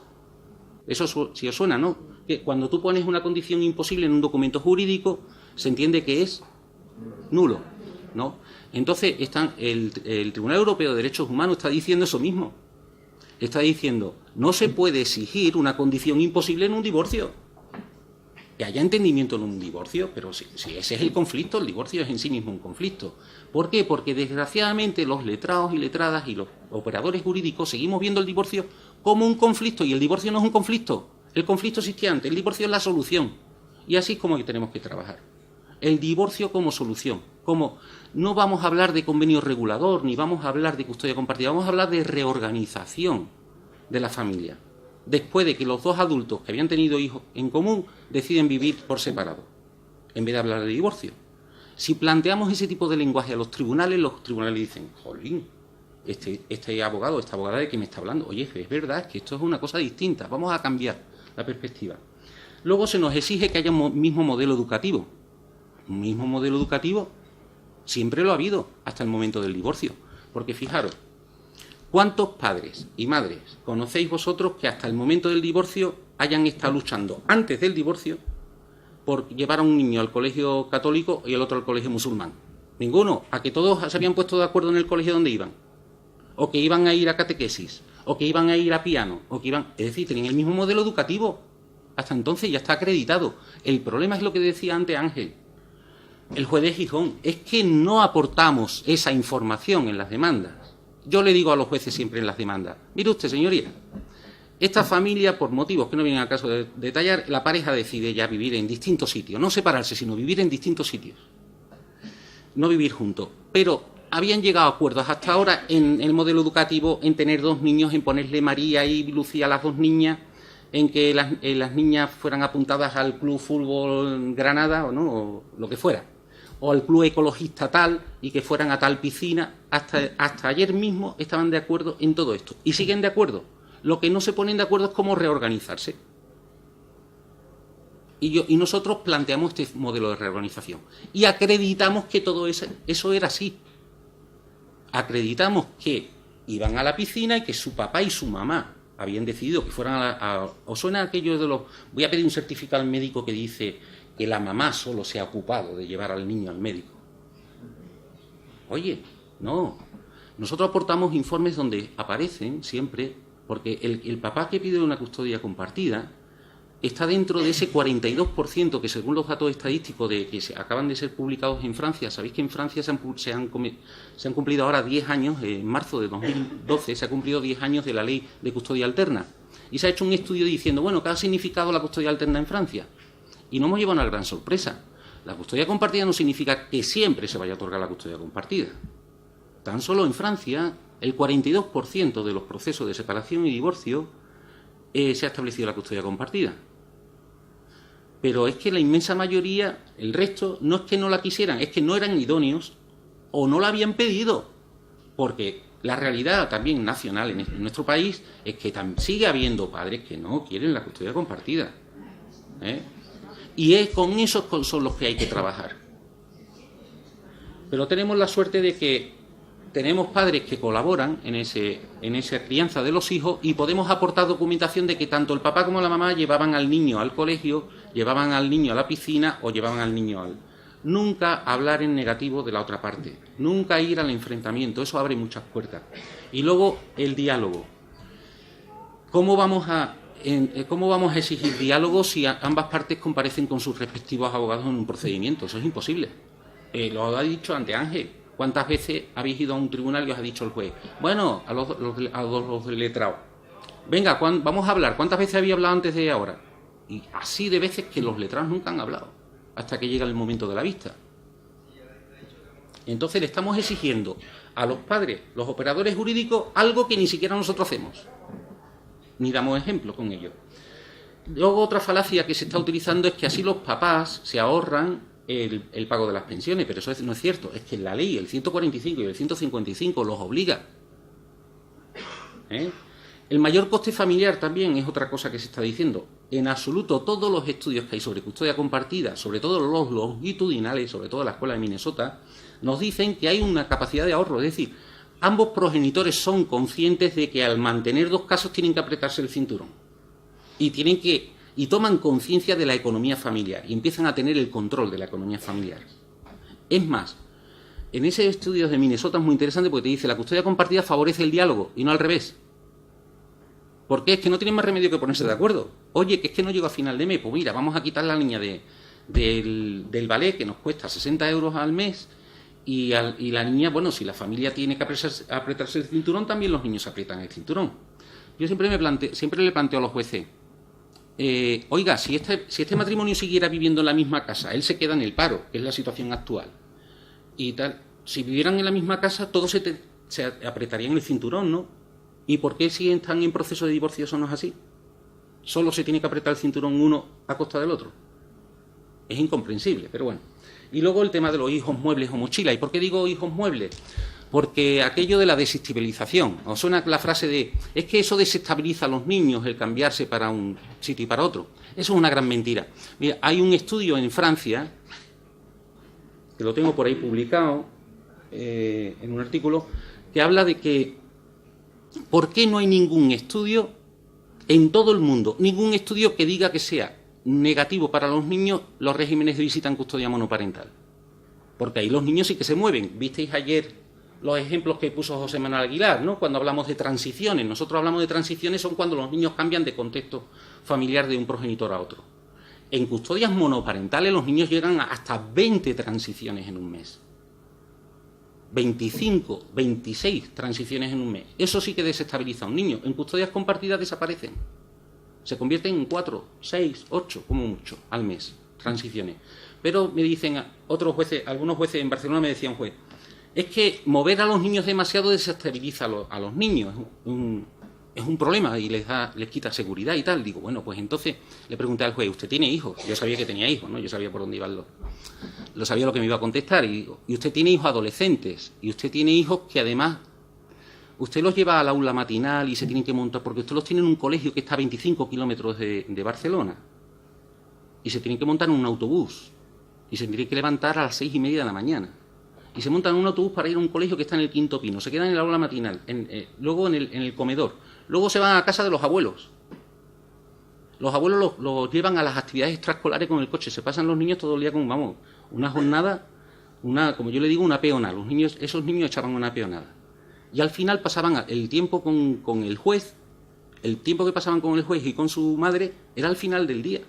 B: eso si os suena, ¿no? Que cuando tú pones una condición imposible en un documento jurídico, se entiende que es nulo, ¿no? Entonces, el Tribunal Europeo de Derechos Humanos está diciendo eso mismo. Está diciendo, no se puede exigir una condición imposible en un divorcio. Que haya entendimiento en un divorcio, pero si ese es el conflicto, el divorcio es en sí mismo un conflicto. ¿Por qué? Porque desgraciadamente los letrados y letradas y los operadores jurídicos seguimos viendo el divorcio como un conflicto, y el divorcio no es un conflicto. El conflicto existía antes, el divorcio es la solución. Y así es como que tenemos que trabajar. El divorcio como solución. Como no vamos a hablar de convenio regulador, ni vamos a hablar de custodia compartida, vamos a hablar de reorganización de la familia. Después de que los dos adultos que habían tenido hijos en común deciden vivir por separado, en vez de hablar de divorcio. Si planteamos ese tipo de lenguaje a los tribunales dicen, jolín, este abogado, esta abogada de que me está hablando, oye, es verdad que esto es una cosa distinta, vamos a cambiar la perspectiva. Luego se nos exige que haya un mismo modelo educativo. Un mismo modelo educativo siempre lo ha habido hasta el momento del divorcio. Porque fijaros, ¿cuántos padres y madres conocéis vosotros que hasta el momento del divorcio hayan estado luchando antes del divorcio por llevar a un niño al colegio católico y el otro al colegio musulmán? Ninguno. A que todos se habían puesto de acuerdo en el colegio donde iban. O que iban a ir a catequesis. O que iban a ir a piano. O que iban... Es decir, tenían el mismo modelo educativo. Hasta entonces ya está acreditado. El problema es lo que decía antes Ángel, el juez de Gijón, es que no aportamos esa información en las demandas. Yo le digo a los jueces siempre en las demandas, mire usted, señoría, esta familia, por motivos que no vienen al caso de detallar, la pareja decide ya vivir en distintos sitios, no separarse, sino vivir en distintos sitios, no vivir juntos. Pero habían llegado a acuerdos hasta ahora en el modelo educativo, en tener dos niños, en ponerle María y Lucía a las dos niñas, en que las niñas fueran apuntadas al Club Fútbol Granada o no, o lo que fuera, o al club ecologista tal, y que fueran a tal piscina. Hasta ayer mismo estaban de acuerdo en todo esto, y siguen de acuerdo. Lo que no se ponen de acuerdo es cómo reorganizarse. Y nosotros planteamos este modelo de reorganización, y acreditamos que todo eso era así. Acreditamos que iban a la piscina y que su papá y su mamá habían decidido que fueran ¿os suena aquello de los... Voy a pedir un certificado al médico que dice que la mamá solo se ha ocupado de llevar al niño al médico? Oye, no. Nosotros aportamos informes donde aparecen siempre, porque el papá que pide una custodia compartida está dentro de ese 42% que, según los datos estadísticos que acaban de ser publicados en Francia, sabéis que en Francia se han cumplido ahora 10 años, en marzo de 2012 se ha cumplido 10 años de la ley de custodia alterna, y se ha hecho un estudio diciendo, bueno, ¿qué ha significado la custodia alterna en Francia? Y no hemos llevado una gran sorpresa. La custodia compartida no significa que siempre se vaya a otorgar la custodia compartida. Tan solo en Francia, el 42% de los procesos de separación y divorcio se ha establecido la custodia compartida. Pero es que la inmensa mayoría, el resto, no es que no la quisieran, es que no eran idóneos o no la habían pedido. Porque la realidad también nacional en nuestro país es que sigue habiendo padres que no quieren la custodia compartida. Y con esos son los que hay que trabajar. Pero tenemos la suerte de que tenemos padres que colaboran en esa crianza de los hijos, y podemos aportar documentación de que tanto el papá como la mamá llevaban al niño al colegio, llevaban al niño a la piscina o llevaban al niño al... Nunca hablar en negativo de la otra parte, nunca ir al enfrentamiento, eso abre muchas puertas. Y luego el diálogo. ¿Cómo vamos a exigir diálogo si ambas partes comparecen con sus respectivos abogados en un procedimiento? Eso es imposible. Lo ha dicho ante Ángel. ¿Cuántas veces habéis ido a un tribunal y os ha dicho el juez? Bueno, a los letrados. Venga, vamos a hablar. ¿Cuántas veces había hablado antes de ahora? Y así de veces que los letrados nunca han hablado, hasta que llega el momento de la vista. Entonces le estamos exigiendo a los padres, los operadores jurídicos, algo que ni siquiera nosotros hacemos. Ni damos ejemplo con ello. Luego otra falacia que se está utilizando es que así los papás se ahorran el pago de las pensiones, pero eso no es cierto. Es que la ley, el 145 y el 155, los obliga. El mayor coste familiar también es otra cosa que se está diciendo. En absoluto todos los estudios que hay sobre custodia compartida, sobre todo los longitudinales, sobre todo la escuela de Minnesota, nos dicen que hay una capacidad de ahorro. Es decir, ambos progenitores son conscientes de que al mantener dos casos tienen que apretarse el cinturón. Y toman conciencia de la economía familiar y empiezan a tener el control de la economía familiar. Es más, en ese estudio de Minnesota es muy interesante porque te dice la custodia compartida favorece el diálogo y no al revés. ¿Por qué? Es que no tienen más remedio que ponerse de acuerdo. Oye, que es que no llego a final de mes, pues mira, vamos a quitar la niña del ballet que nos cuesta 60 euros al mes y la niña, bueno, si la familia tiene que apretarse el cinturón, también los niños aprietan el cinturón. Yo siempre le planteo a los jueces, oiga, si este matrimonio siguiera viviendo en la misma casa, él se queda en el paro, que es la situación actual, y tal, si vivieran en la misma casa, todos se apretarían el cinturón, ¿no? ¿Y por qué si están en proceso de divorcio eso no es así? Solo se tiene que apretar el cinturón uno a costa del otro. Es incomprensible, pero bueno. Y luego el tema de los hijos muebles o mochila. ¿Y por qué digo hijos muebles? Porque aquello de la desestabilización, os suena la frase de, es que eso desestabiliza a los niños, el cambiarse para un sitio y para otro. Eso es una gran mentira. Mira, hay un estudio en Francia, que lo tengo por ahí publicado, en un artículo, que habla de que, ¿por qué no hay ningún estudio en todo el mundo, ningún estudio que diga que sea negativo para los niños los regímenes de visita en custodia monoparental? Porque ahí los niños sí que se mueven. Visteis ayer los ejemplos que puso José Manuel Aguilar, ¿no? Cuando hablamos de transiciones. Nosotros hablamos de transiciones, son cuando los niños cambian de contexto familiar de un progenitor a otro. En custodias monoparentales los niños llegan a hasta 20 transiciones en un mes. 25, 26 transiciones en un mes. Eso sí que desestabiliza a un niño. En custodias compartidas desaparecen. Se convierten en 4, 6, 8, como mucho, al mes, transiciones. Pero me dicen otros jueces, algunos jueces en Barcelona me decían, juez, es que mover a los niños demasiado desestabiliza a los niños, es un problema y les quita seguridad y tal. Digo, bueno, pues entonces le pregunté al juez, ¿usted tiene hijos? Yo sabía que tenía hijos, ¿no? Yo sabía por dónde iban lo sabía lo que me iba a contestar. Y digo, ¿y usted tiene hijos adolescentes? Y usted tiene hijos que además usted los lleva al aula matinal y se tienen que montar, porque usted los tiene en un colegio que está a 25 kilómetros de Barcelona, y se tienen que montar en un autobús, y se tienen que levantar a las 6:30 de la mañana, y se montan en un autobús para ir a un colegio que está en el Quinto Pino, se quedan en el aula matinal, luego en el comedor, luego se van a casa de los abuelos. Los abuelos los llevan a las actividades extraescolares con el coche, se pasan los niños todo el día con, vamos, una jornada, como yo le digo, una peonada. Esos niños echaban una peonada. Y al final pasaban el tiempo con el juez, el tiempo que pasaban con el juez y con su madre era al final del día.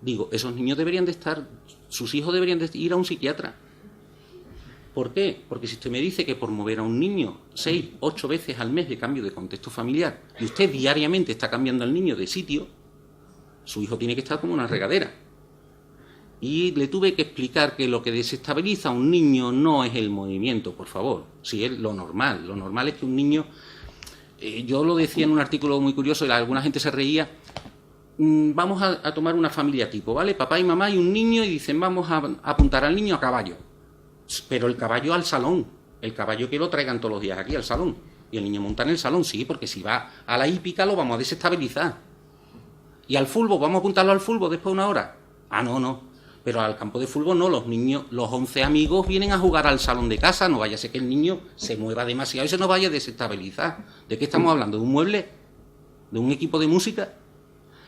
B: Digo, esos niños deberían de estar, sus hijos deberían de ir a un psiquiatra. ¿Por qué? Porque si usted me dice que por mover a un niño 6, 8 veces al mes de cambio de contexto familiar, y usted diariamente está cambiando al niño de sitio, su hijo tiene que estar como una regadera. Y le tuve que explicar que lo que desestabiliza a un niño no es el movimiento, por favor, si es lo normal. Lo normal es que un niño, yo lo decía en un artículo muy curioso, y alguna gente se reía, vamos a tomar una familia tipo, ¿vale? Papá y mamá y un niño, y dicen, vamos a apuntar al niño a caballo. Pero el caballo al salón, el caballo que lo traigan todos los días aquí al salón. Y el niño monta en el salón, sí, porque si va a la hípica lo vamos a desestabilizar. Y al fútbol, ¿vamos a apuntarlo al fútbol después de una hora? Ah, no. Pero al campo de fútbol no, los niños, los 11 amigos vienen a jugar al salón de casa, no vaya a ser que el niño se mueva demasiado y se nos vaya a desestabilizar. ¿De qué estamos hablando? ¿De un mueble? ¿De un equipo de música?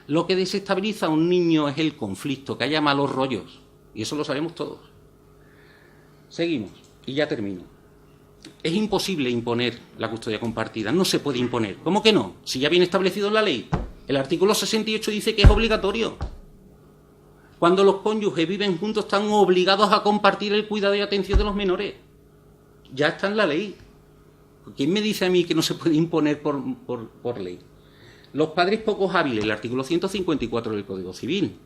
B: Lo que desestabiliza a un niño es el conflicto, que haya malos rollos. Y eso lo sabemos todos. Seguimos, y ya termino. Es imposible imponer la custodia compartida, no se puede imponer. ¿Cómo que no? Si ya viene establecido en la ley. El artículo 68 dice que es obligatorio. Cuando los cónyuges viven juntos están obligados a compartir el cuidado y atención de los menores. Ya está en la ley. ¿Quién me dice a mí que no se puede imponer por ley? Los padres pocos hábiles, el artículo 154 del Código Civil.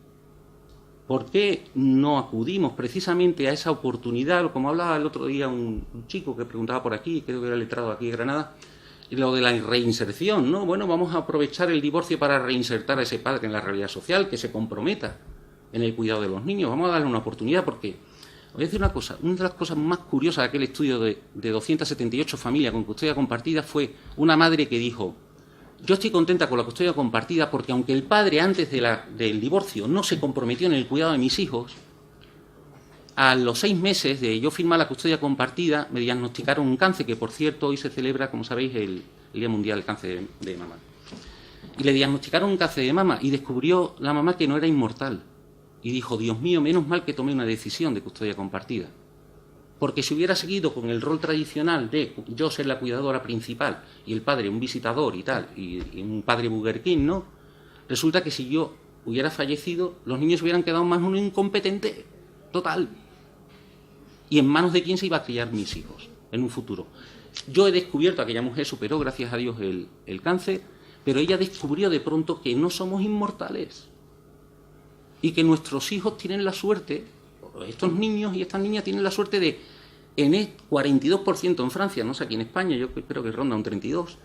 B: ¿Por qué no acudimos precisamente a esa oportunidad? Como hablaba el otro día un chico que preguntaba por aquí, creo que era letrado aquí de Granada, y lo de la reinserción, ¿no? Bueno, vamos a aprovechar el divorcio para reinsertar a ese padre en la realidad social, que se comprometa en el cuidado de los niños. Vamos a darle una oportunidad porque, os voy a decir una cosa, una de las cosas más curiosas de aquel estudio de 278 familias con custodia compartida fue una madre que dijo, yo estoy contenta con la custodia compartida porque aunque el padre antes del divorcio no se comprometió en el cuidado de mis hijos, a los 6 meses de yo firmar la custodia compartida me diagnosticaron un cáncer, que por cierto hoy se celebra, como sabéis, el Día Mundial del Cáncer de Mama. Y le diagnosticaron un cáncer de mama y descubrió la mamá que no era inmortal. Y dijo, Dios mío, menos mal que tomé una decisión de custodia compartida. Porque si hubiera seguido con el rol tradicional de yo ser la cuidadora principal y el padre un visitador y tal, y un padre Burger King, ¿no? Resulta que si yo hubiera fallecido, los niños hubieran quedado más un incompetente total. ¿Y en manos de quién se iba a criar mis hijos en un futuro? Yo he descubierto, aquella mujer superó, gracias a Dios, el cáncer, pero ella descubrió de pronto que no somos inmortales y que nuestros hijos tienen la suerte, estos niños y estas niñas tienen la suerte de, en el 42% en Francia, no sé, aquí en España, yo espero que ronda un 32%,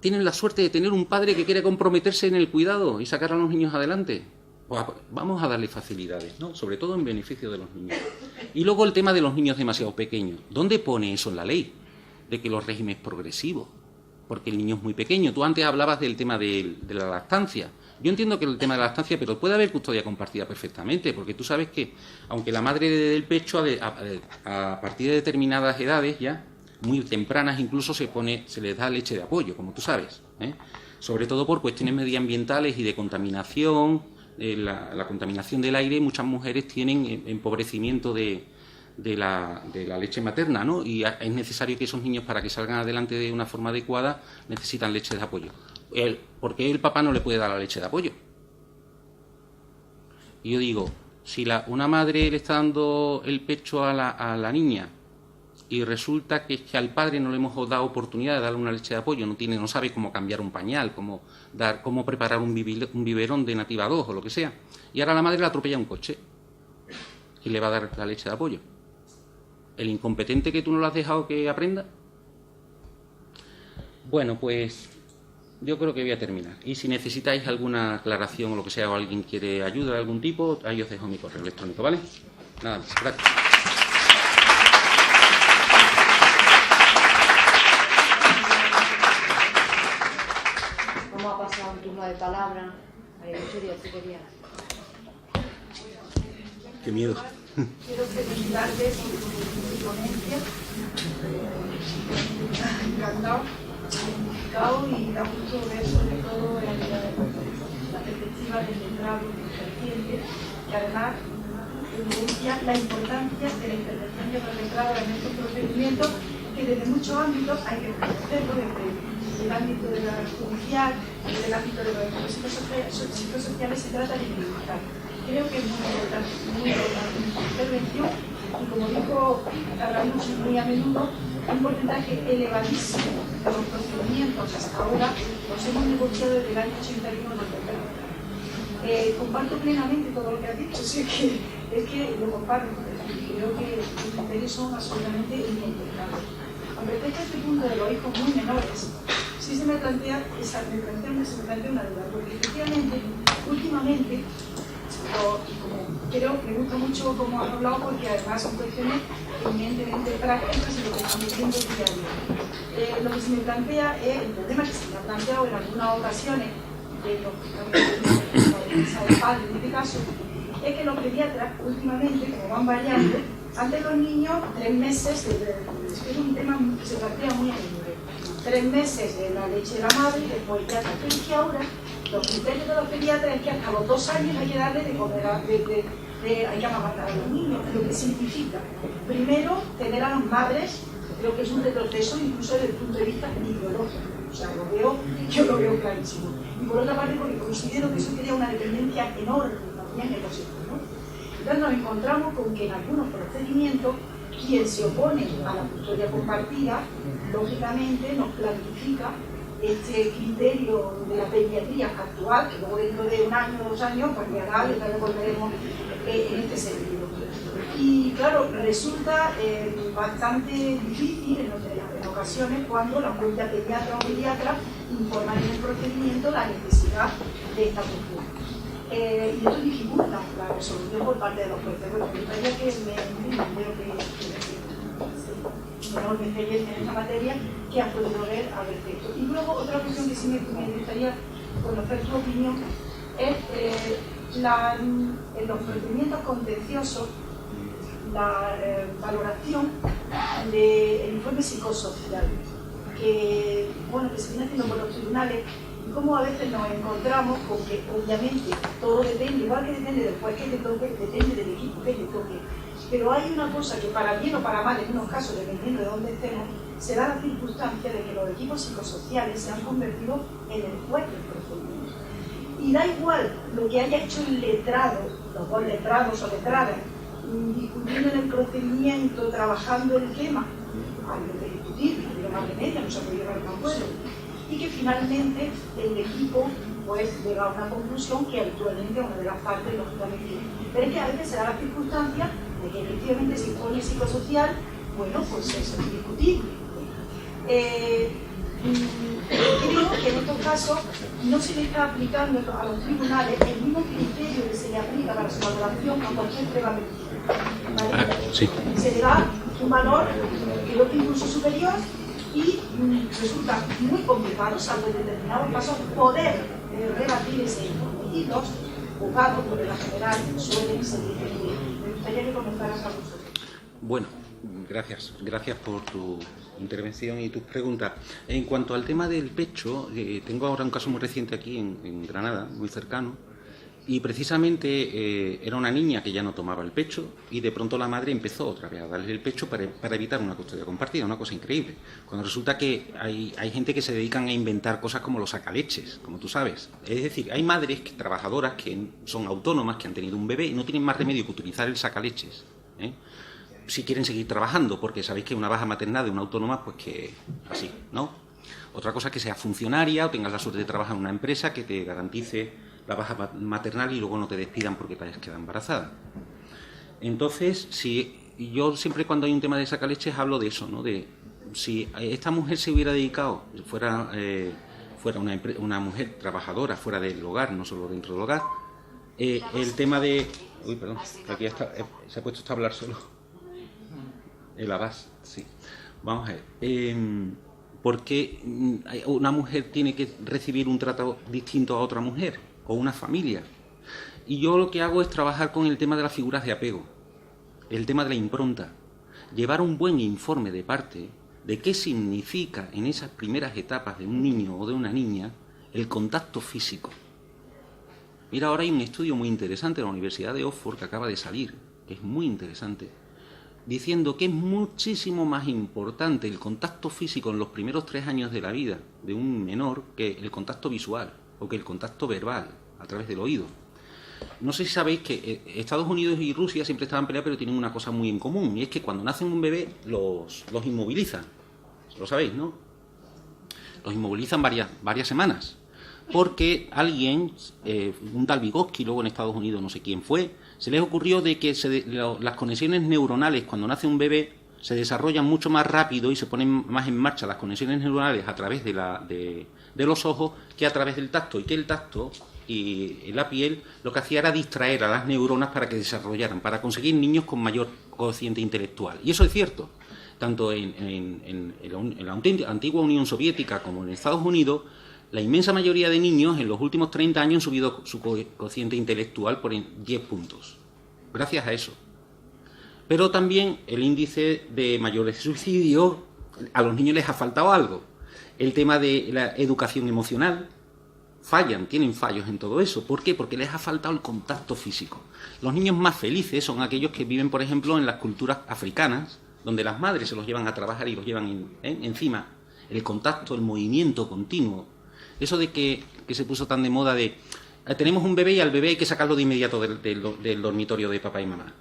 B: tienen la suerte de tener un padre que quiere comprometerse en el cuidado y sacar a los niños adelante. Pues vamos a darle facilidades, ¿no? Sobre todo en beneficio de los niños. Y luego el tema de los niños demasiado pequeños. ¿Dónde pone eso en la ley? De que los regímenes progresivos, porque el niño es muy pequeño. Tú antes hablabas del tema de la lactancia. Yo entiendo que el tema de la lactancia, pero puede haber custodia compartida perfectamente, porque tú sabes que, aunque la madre del pecho, a partir de determinadas edades ya, muy tempranas incluso, se les da leche de apoyo, como tú sabes, ¿eh? Sobre todo por cuestiones medioambientales y de contaminación, la contaminación del aire. Muchas mujeres tienen empobrecimiento de la leche materna, ¿no? Y es necesario que esos niños, para que salgan adelante de una forma adecuada, necesitan leche de apoyo. ¿Por qué el papá no le puede dar la leche de apoyo? Y yo digo, si una madre le está dando el pecho a la niña y resulta que al padre no le hemos dado oportunidad de darle una leche de apoyo, no sabe cómo cambiar un pañal, cómo preparar un biberón de Nativa 2 o lo que sea, y ahora la madre le atropella un coche y le va a dar la leche de apoyo. ¿El incompetente que tú no lo has dejado que aprenda? Bueno, pues yo creo que voy a terminar. Y si necesitáis alguna aclaración o lo que sea, o alguien quiere ayuda de algún tipo, ahí os dejo mi correo electrónico, ¿vale? Nada más, gracias.
A: Vamos a pasar a un turno de palabra. ¿Tú querías?
B: Qué miedo.
C: Quiero felicitarles por su ponencia. Encantado, significado, y da mucho ver sobre todo en la perspectiva del letrado reciente, que además evidencia la importancia de la intervención de los letrados en estos procedimientos, que desde muchos ámbitos hay que reconocerlo, desde el ámbito de la judicial, desde el ámbito de los psicosociales, se trata de minimizar. Creo que es muy importante esta intervención, y como dijo hablamos muy a menudo, un porcentaje elevadísimo de los procedimientos hasta ahora los hemos negociado desde el año 81 en el comparto plenamente todo lo que has dicho, es que lo comparto, y creo que los criterios son absolutamente incontestables. Con respecto a este punto de los hijos muy menores, sí se me plantea una duda, porque efectivamente, últimamente, y como creo que me gusta mucho cómo has hablado, porque además son cuestiones eminentemente prácticas y lo que estamos viendo día a día. Lo que se me plantea es el problema que se me ha planteado en algunas ocasiones de los padres en este caso, es que los pediatras últimamente, como van variando, antes los niños 3 meses, es un tema que se plantea muy a menudo, 3 meses de la leche de la madre y después ya, pero es que ahora los criterios de los pediatras es que hasta los 2 años hay que darle de comer, hay que amamantar a los niños, lo que significa, primero, tener a las madres, creo que es un retroceso incluso desde el punto de vista ideológico, o sea, yo lo veo clarísimo. Y por otra parte, porque considero que eso crea una dependencia enorme también en los hijos, ¿no? Entonces nos encontramos con que en algunos procedimientos, quien se opone a la custodia compartida, lógicamente nos planifica este criterio de la pediatría actual, que luego dentro de 1 año o 2 años, pues legal, y tal volveremos en este sentido. Y claro, resulta bastante difícil en ocasiones cuando la propia pediatra o pediatra informan en el procedimiento la necesidad de esta cuestión. Y esto dificulta la resolución por parte de los jueces. Bueno, me gustaría que veo que una enorme experiencia en esta materia, que has podido ver al respecto. Y luego otra cuestión que sí me gustaría conocer tu opinión es en los procedimientos contenciosos, la valoración del informe psicosocial que se viene haciendo por los tribunales, y cómo a veces nos encontramos con que obviamente todo depende, igual que depende del juez que le toque, depende del equipo que le toque, pero hay una cosa que para bien o para mal, en unos casos, dependiendo de dónde estemos, se da la circunstancia de que los equipos psicosociales se han convertido en el juez del procedimiento. Y da igual lo que haya hecho el letrado, los 2 letrados o letradas, discutiendo en el procedimiento, trabajando el tema, hay que discutir, no hay más remedio, no se puede llevar a un acuerdo. y que finalmente el equipo pues llega a una conclusión que habitualmente una de las partes lógicamente tiene. Pero es que a veces se da la circunstancia de que efectivamente ese informe psicosocial, bueno, pues es discutible. Creo que en estos casos no se le está aplicando a los tribunales el mismo criterio que se le aplica para su valoración a cualquier prueba medicina, ¿vale?
B: Sí.
C: Se le da un valor, creo que incluso superior, y resulta muy complicado, salvo en determinados casos, poder rebatir ese informe. Y los juzgados, por regla general, suelen seguir muy. Me gustaría que comentaras a vosotros.
B: Bueno, gracias por tu intervención y tus preguntas. En cuanto al tema del pecho, tengo ahora un caso muy reciente aquí en Granada, muy cercano, y precisamente era una niña que ya no tomaba el pecho y de pronto la madre empezó otra vez a darle el pecho para evitar una custodia compartida, una cosa increíble. Cuando resulta que hay gente que se dedican a inventar cosas como los sacaleches, como tú sabes. Es decir, hay madres trabajadoras que son autónomas, que han tenido un bebé y no tienen más remedio que utilizar el sacaleches, ¿eh? Si quieren seguir trabajando, porque sabéis que una baja maternal de una autónoma, pues que así, ¿no? Otra cosa es que seas funcionaria o tengas la suerte de trabajar en una empresa que te garantice la baja maternal y luego no te despidan porque te hayas quedado embarazada. Entonces, yo siempre cuando hay un tema de sacaleches hablo de eso, ¿no? De si esta mujer se hubiera dedicado, fuera una mujer trabajadora fuera del hogar, no solo dentro del hogar, el tema de... Uy, perdón, aquí está, se ha puesto a hablar solo. El abas, sí. Vamos a ver. ¿Por qué una mujer tiene que recibir un trato distinto a otra mujer o una familia? Y yo lo que hago es trabajar con el tema de las figuras de apego, el tema de la impronta, llevar un buen informe de parte de qué significa en esas primeras etapas de un niño o de una niña el contacto físico. Mira, ahora hay un estudio muy interesante en la Universidad de Oxford que acaba de salir, que es muy interesante, diciendo que es muchísimo más importante el contacto físico en los primeros 3 años de la vida de un menor que el contacto visual o que el contacto verbal a través del oído. No sé si sabéis que Estados Unidos y Rusia siempre estaban peleados, pero tienen una cosa muy en común, y es que cuando nacen un bebé los inmovilizan. Lo sabéis, ¿no? Los inmovilizan varias semanas, porque alguien, un tal Vygotsky, luego en Estados Unidos no sé quién fue, se les ocurrió de que las conexiones neuronales cuando nace un bebé se desarrollan mucho más rápido y se ponen más en marcha las conexiones neuronales a través de los ojos que a través del tacto, y que el tacto y la piel lo que hacía era distraer a las neuronas para que desarrollaran, para conseguir niños con mayor cociente intelectual. Y eso es cierto, tanto en la antigua Unión Soviética como en Estados Unidos. La inmensa mayoría de niños en los últimos 30 años han subido su cociente intelectual por 10 puntos, gracias a eso. Pero también el índice de mayores suicidios, a los niños les ha faltado algo. El tema de la educación emocional, tienen fallos en todo eso. ¿Por qué? Porque les ha faltado el contacto físico. Los niños más felices son aquellos que viven, por ejemplo, en las culturas africanas, donde las madres se los llevan a trabajar y los llevan encima. El contacto, el movimiento continuo. Eso de que se puso tan de moda de tenemos un bebé y al bebé hay que sacarlo de inmediato del dormitorio de papá y mamá.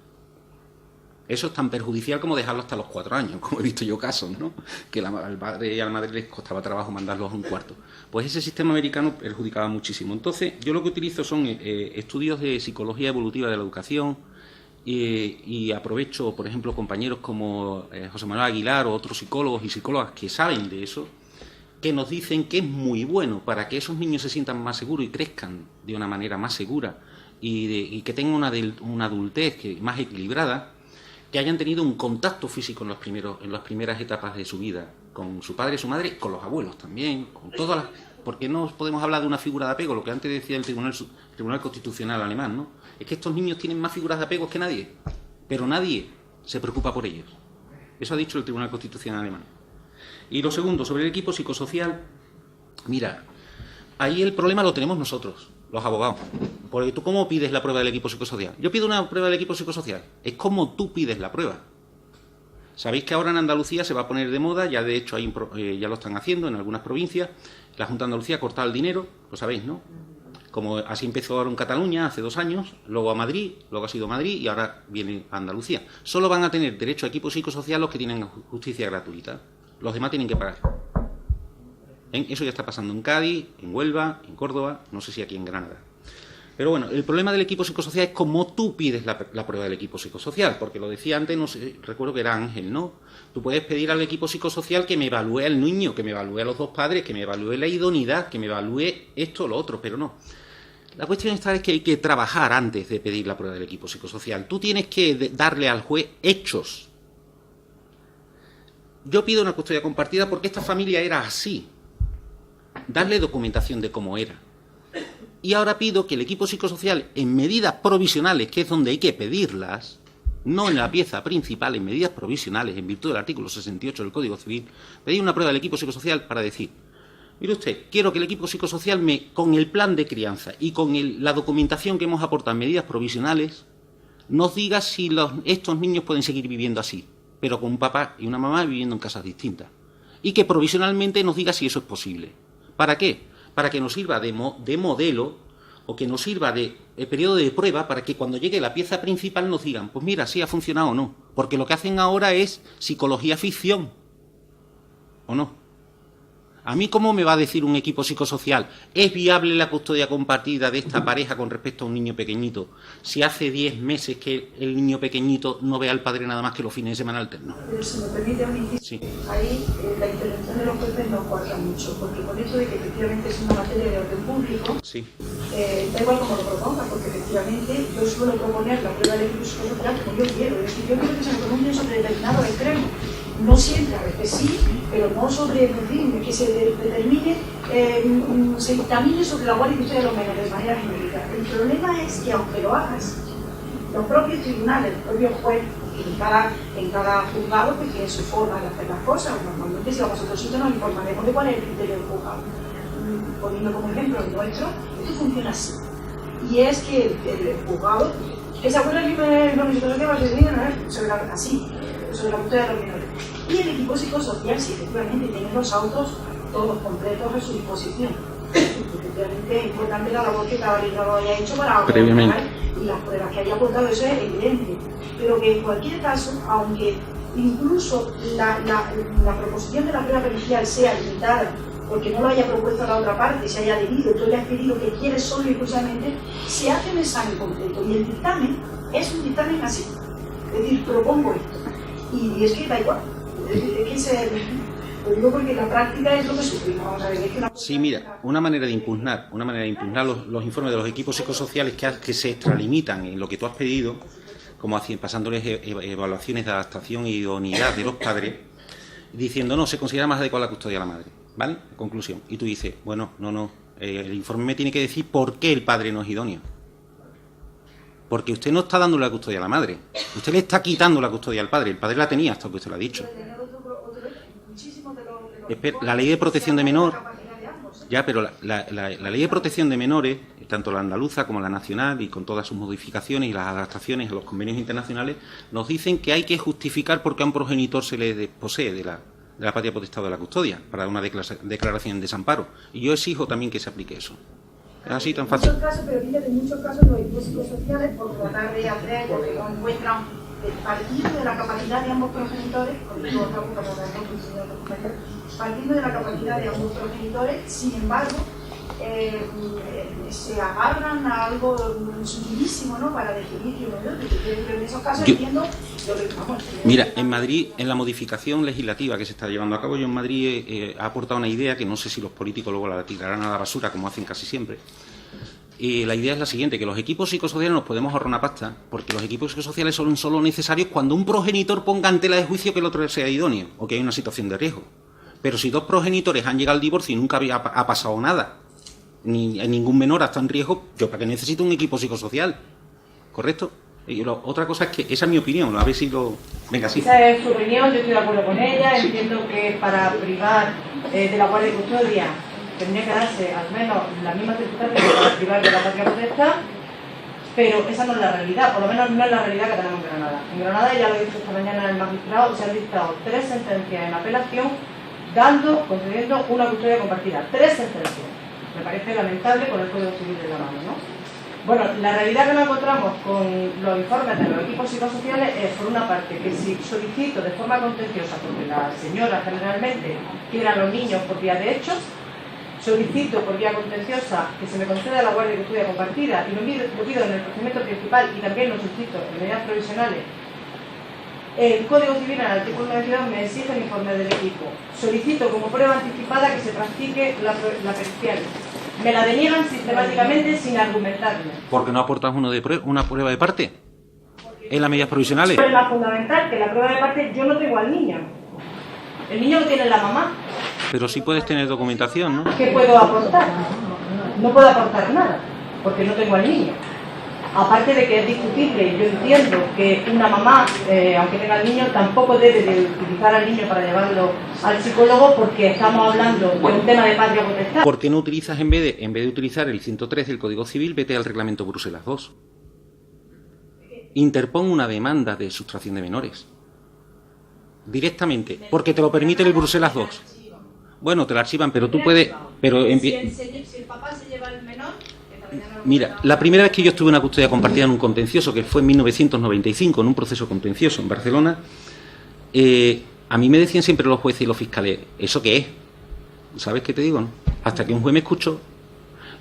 B: Eso es tan perjudicial como dejarlo hasta los 4 años, como he visto yo casos, ¿no? Que al padre y a la madre les costaba trabajo mandarlos a un cuarto. Pues ese sistema americano perjudicaba muchísimo. Entonces, yo lo que utilizo son estudios de psicología evolutiva de la educación y aprovecho, por ejemplo, compañeros como José Manuel Aguilar o otros psicólogos y psicólogas que saben de eso, que nos dicen que es muy bueno para que esos niños se sientan más seguros y crezcan de una manera más segura y que tengan una adultez más equilibrada, que hayan tenido un contacto físico en las primeras etapas de su vida, con su padre y su madre, con los abuelos también, con todas las... Porque no podemos hablar de una figura de apego, lo que antes decía el Tribunal Constitucional alemán, ¿no? Es que estos niños tienen más figuras de apego que nadie, pero nadie se preocupa por ellos. Eso ha dicho el Tribunal Constitucional alemán. Y lo segundo, sobre el equipo psicosocial, mira, ahí el problema lo tenemos nosotros, los abogados. Porque tú, ¿cómo pides la prueba del equipo psicosocial? Yo pido una prueba del equipo psicosocial. Es como tú pides la prueba. Sabéis que ahora en Andalucía se va a poner de moda, ya de hecho ya lo están haciendo en algunas provincias. La Junta de Andalucía ha cortado el dinero, lo sabéis, ¿no? Como así empezó ahora en Cataluña hace 2 años, luego a Madrid, luego ha sido Madrid y ahora viene a Andalucía. Solo van a tener derecho a equipo psicosocial los que tienen justicia gratuita. Los demás tienen que pagar. Eso ya está pasando en Cádiz, en Huelva, en Córdoba, no sé si aquí en Granada. Pero bueno, el problema del equipo psicosocial es cómo tú pides la prueba del equipo psicosocial, porque lo decía antes, no sé, recuerdo que era Ángel, ¿no? Tú puedes pedir al equipo psicosocial que me evalúe al niño, que me evalúe a los dos padres, que me evalúe la idoneidad, que me evalúe esto o lo otro, pero no. La cuestión esta es que hay que trabajar antes de pedir la prueba del equipo psicosocial. Tú tienes que darle al juez hechos. Yo pido una custodia compartida porque esta familia era así. Darle documentación de cómo era. Y ahora pido que el equipo psicosocial, en medidas provisionales, que es donde hay que pedirlas, no en la pieza principal, en medidas provisionales, en virtud del artículo 68 del Código Civil, pedir una prueba del equipo psicosocial para decir, mire usted, quiero que el equipo psicosocial, con el plan de crianza y con la documentación que hemos aportado en medidas provisionales, nos diga si estos niños pueden seguir viviendo así, pero con un papá y una mamá viviendo en casas distintas. Y que provisionalmente nos diga si eso es posible. ¿Para qué? Para que nos sirva de modelo o que nos sirva de periodo de prueba para que cuando llegue la pieza principal nos digan, pues mira, sí ha funcionado o no. Porque lo que hacen ahora es psicología ficción. ¿O no? A mí, ¿cómo me va a decir un equipo psicosocial? ¿Es viable la custodia compartida de esta pareja con respecto a un niño pequeñito? Si hace 10 meses que el niño pequeñito no ve al padre nada más que los fines de semana alternos.
C: Pero si me permite un inciso, sí. Ahí la intervención de los jueces nos cuadra mucho, porque con esto de que efectivamente es una materia de orden público, sí. Da igual como lo proponga, porque efectivamente yo suelo proponer la prueba del equipo psicosocial como yo quiero. Es decir, yo quiero que se me pronuncie sobre determinado extremo. No siempre, a veces sí, pero no sobre, en fin, que se determine, se dictamine sobre la guardia y custodia de los menores de manera genérica. El problema es que aunque lo hagas, los propios tribunales, el propio juez, en cada juzgado, pues tiene su forma de hacer las cosas. Normalmente, si vamos a otro sitio, nos informaremos de cuál es el criterio del juzgado. Poniendo como ejemplo el nuestro, esto funciona así. Y es que el juzgado, que se acuerda que los ministros de sobre la custodia de los menores. Y el equipo psicosocial, sí, efectivamente, tiene los autos todos completos a su disposición. Efectivamente, es importante la labor que cada legislador haya hecho para aportar y las pruebas que haya aportado, eso es evidente. Pero que en cualquier caso, aunque incluso la proposición de la prueba pericial sea limitada, porque no lo haya propuesto a la otra parte, se haya adherido, tú le has pedido que quieres solo y exclusivamente, se hace un examen completo. Y el dictamen es un dictamen así. Es decir, propongo esto. Y es que da igual. Es que lo digo porque la práctica es lo que sufrimos. Vamos a ver, es que
B: sí, mira, una manera de impugnar los informes de los equipos psicosociales que se extralimitan en lo que tú has pedido, como pasándoles evaluaciones de adaptación y idoneidad de los padres, diciendo, no, se considera más adecuada la custodia de la madre, ¿vale? Conclusión. Y tú dices, bueno, no, el informe me tiene que decir por qué el padre no es idóneo. Porque usted no está dando la custodia a la madre. Usted le está quitando la custodia al padre. El padre la tenía hasta que usted lo ha dicho. Espera, la ley de protección de menor... Ya, pero la ley de protección de menores, tanto la andaluza como la nacional, y con todas sus modificaciones y las adaptaciones a los convenios internacionales, nos dicen que hay que justificar por qué a un progenitor se le desposee de la patria potestad de la custodia, para dar una declaración de desamparo. Y yo exijo también que se aplique eso. Es así tan fácil.
C: En muchos casos, pero fíjate, en muchos casos los equipos psicosociales, por tratar de hacer, porque no encuentran partiendo de la capacidad de ambos progenitores, partiendo de la capacidad de ambos progenitores, sin embargo, se agarran a algo sutilísimo, ¿no?, para definir que uno de otro. Pero en esos casos entiendo lo que vamos.
B: Mira, en Madrid, en la modificación legislativa que se está llevando a cabo, yo en Madrid he aportado una idea que no sé si los políticos luego la tirarán a la basura, como hacen casi siempre. Y la idea es la siguiente, que los equipos psicosociales nos podemos ahorrar una pasta, porque los equipos psicosociales son solo necesarios cuando un progenitor ponga en tela de juicio que el otro sea idóneo, o que hay una situación de riesgo. Pero si dos progenitores han llegado al divorcio y nunca ha pasado nada, ni ningún menor está en riesgo, ¿yo para qué necesito un equipo psicosocial? ¿Correcto? Y otra cosa es que, esa es mi opinión, a ver si lo... Venga, sí.
D: Esa es su opinión, yo estoy de acuerdo con ella, sí. Entiendo que para privar de la guardia y custodia tendría que darse al menos la misma circunstancia que para privar de la patria potestad, pero esa no es la realidad, por lo menos no es la realidad que tenemos en Granada. En Granada, ya lo he dicho esta mañana el magistrado, se han dictado 3 sentencias en apelación concediendo una custodia compartida. 3 sentencias. Me parece lamentable con el Código Civil de la mano, ¿no? Bueno, la realidad que nos encontramos con los informes de los equipos psicosociales es, por una parte, que si solicito de forma contenciosa, porque la señora generalmente quiere a los niños por vía de hechos, solicito por vía contenciosa que se me conceda la guardia de custodia compartida y lo pido en el procedimiento principal y también lo solicito en medidas provisionales, el Código Civil en el artículo 92 me exige el informe del equipo. Solicito como prueba anticipada que se practique la pericial. Me la deniegan sistemáticamente sin argumentarme.
B: ¿Por qué no aportas una prueba de parte en las medidas provisionales?
D: Pero es la fundamental, que la prueba de parte yo no tengo al niño. El niño lo tiene la mamá.
B: Pero sí puedes tener documentación, ¿no?
D: ¿Qué puedo aportar? No puedo aportar nada, porque no tengo al niño. Aparte de que es discutible, yo entiendo que una mamá, aunque tenga al niño, tampoco debe de utilizar al niño para llevarlo al psicólogo porque estamos hablando de un tema de patria potestad.
B: ¿Por qué no utilizas, en vez de utilizar el 103 del Código Civil, vete al Reglamento Bruselas II? Interpon una demanda de sustracción de menores. Directamente, porque te lo permite el Bruselas II. Bueno, te la archivan, pero tú puedes... Pero
C: si el papá se lleva al menor...
B: Mira, la primera vez que yo estuve en una custodia compartida en un contencioso, que fue en 1995, en un proceso contencioso en Barcelona, a mí me decían siempre los jueces y los fiscales, ¿eso qué es? ¿Sabes qué te digo, no? Hasta que un juez me escuchó.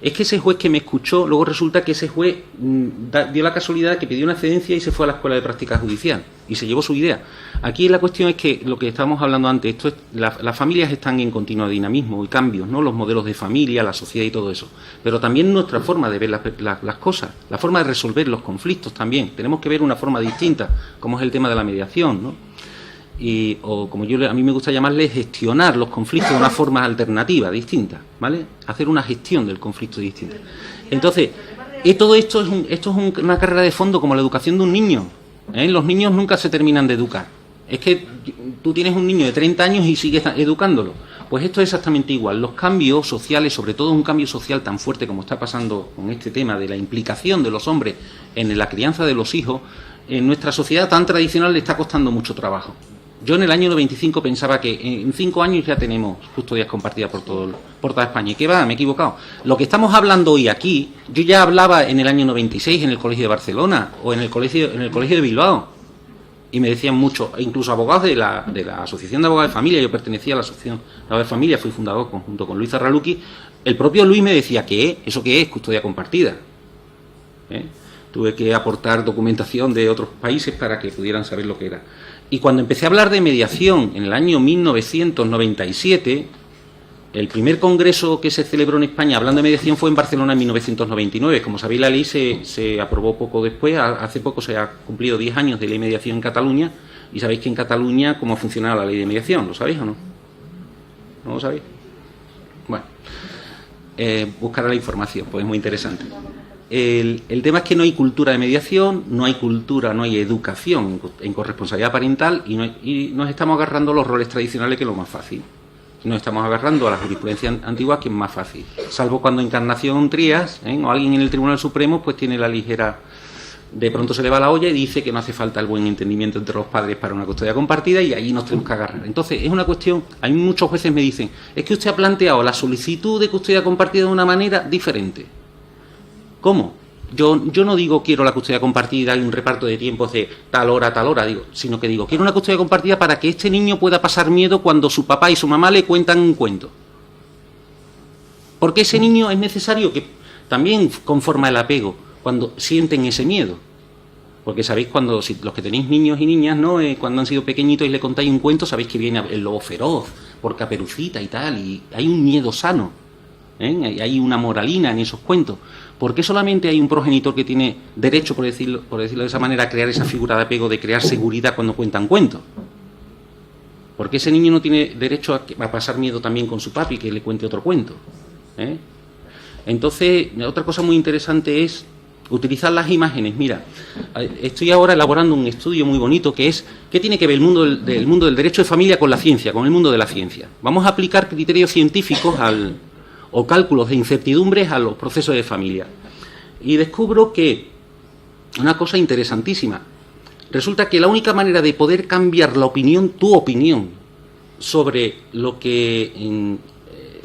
B: Es que ese juez que me escuchó, luego resulta que ese juez dio la casualidad que pidió una excedencia y se fue a la Escuela de Práctica Judicial y se llevó su idea. Aquí la cuestión es que lo que estábamos hablando antes, esto es, las familias están en continuo dinamismo y cambios, ¿no? Los modelos de familia, la sociedad y todo eso. Pero también nuestra forma de ver las cosas, la forma de resolver los conflictos también. Tenemos que ver una forma distinta, como es el tema de la mediación, ¿no? O como a mí me gusta llamarle, gestionar los conflictos de una forma alternativa, distinta, ¿vale? Hacer una gestión del conflicto distinta. Entonces, todo esto es una carrera de fondo como la educación de un niño, ¿eh? Los niños nunca se terminan de educar. Es que tú tienes un niño de 30 años y sigues educándolo. Pues esto es exactamente igual. Los cambios sociales, sobre todo un cambio social tan fuerte como está pasando con este tema de la implicación de los hombres en la crianza de los hijos, en nuestra sociedad tan tradicional le está costando mucho trabajo. Yo en el año 95 pensaba que en 5 años ya tenemos custodias compartidas por toda España. ¿Y qué va? Me he equivocado. Lo que estamos hablando hoy aquí, yo ya hablaba en el año 96 en el Colegio de Barcelona o en el Colegio de Bilbao. Y me decían mucho, incluso abogados de la Asociación de Abogados de Familia, yo pertenecía a la Asociación de Abogados de Familia, fui fundador junto con Luis Zarraluki. El propio Luis me decía, ¿eso qué es? Custodia compartida. Tuve que aportar documentación de otros países para que pudieran saber lo que era. Y cuando empecé a hablar de mediación en el año 1997, el primer congreso que se celebró en España hablando de mediación fue en Barcelona en 1999. Como sabéis, la ley se aprobó poco después. Hace poco se ha cumplido 10 años de ley de mediación en Cataluña. Y sabéis que en Cataluña cómo funcionaba la ley de mediación. ¿Lo sabéis o no? ¿No lo sabéis? Bueno, buscará la información, pues es muy interesante. El tema es que no hay cultura de mediación, no hay educación en corresponsabilidad parental y nos estamos agarrando a los roles tradicionales, que es lo más fácil. Nos estamos agarrando a la jurisprudencia antigua, que es más fácil. Salvo cuando Encarnación Trías, o alguien en el Tribunal Supremo, pues tiene la ligera... De pronto se le va la olla y dice que no hace falta el buen entendimiento entre los padres para una custodia compartida y ahí nos tenemos que agarrar. Entonces, es una cuestión... Hay muchos jueces me dicen, es que usted ha planteado la solicitud de custodia compartida de una manera diferente. ¿Cómo? Yo no digo quiero la custodia compartida y un reparto de tiempos de tal hora, sino que digo quiero una custodia compartida para que este niño pueda pasar miedo cuando su papá y su mamá le cuentan un cuento. Porque ese niño es necesario que también conforma el apego cuando sienten ese miedo. Porque sabéis los que tenéis niños y niñas, ¿no? Cuando han sido pequeñitos y le contáis un cuento, sabéis que viene el lobo feroz, por Caperucita y tal, y hay un miedo sano. Hay una moralina en esos cuentos. ¿Por qué solamente hay un progenitor que tiene derecho, por decirlo de esa manera, a crear esa figura de apego, de crear seguridad cuando cuentan cuentos? ¿Por qué ese niño no tiene derecho a pasar miedo también con su papi que le cuente otro cuento? Entonces, otra cosa muy interesante es utilizar las imágenes. Mira, estoy ahora elaborando un estudio muy bonito que es ¿qué tiene que ver el mundo del derecho de familia con la ciencia, con el mundo de la ciencia? Vamos a aplicar criterios científicos o cálculos de incertidumbres a los procesos de familia. Y descubro que una cosa interesantísima. Resulta que la única manera de poder cambiar tu opinión sobre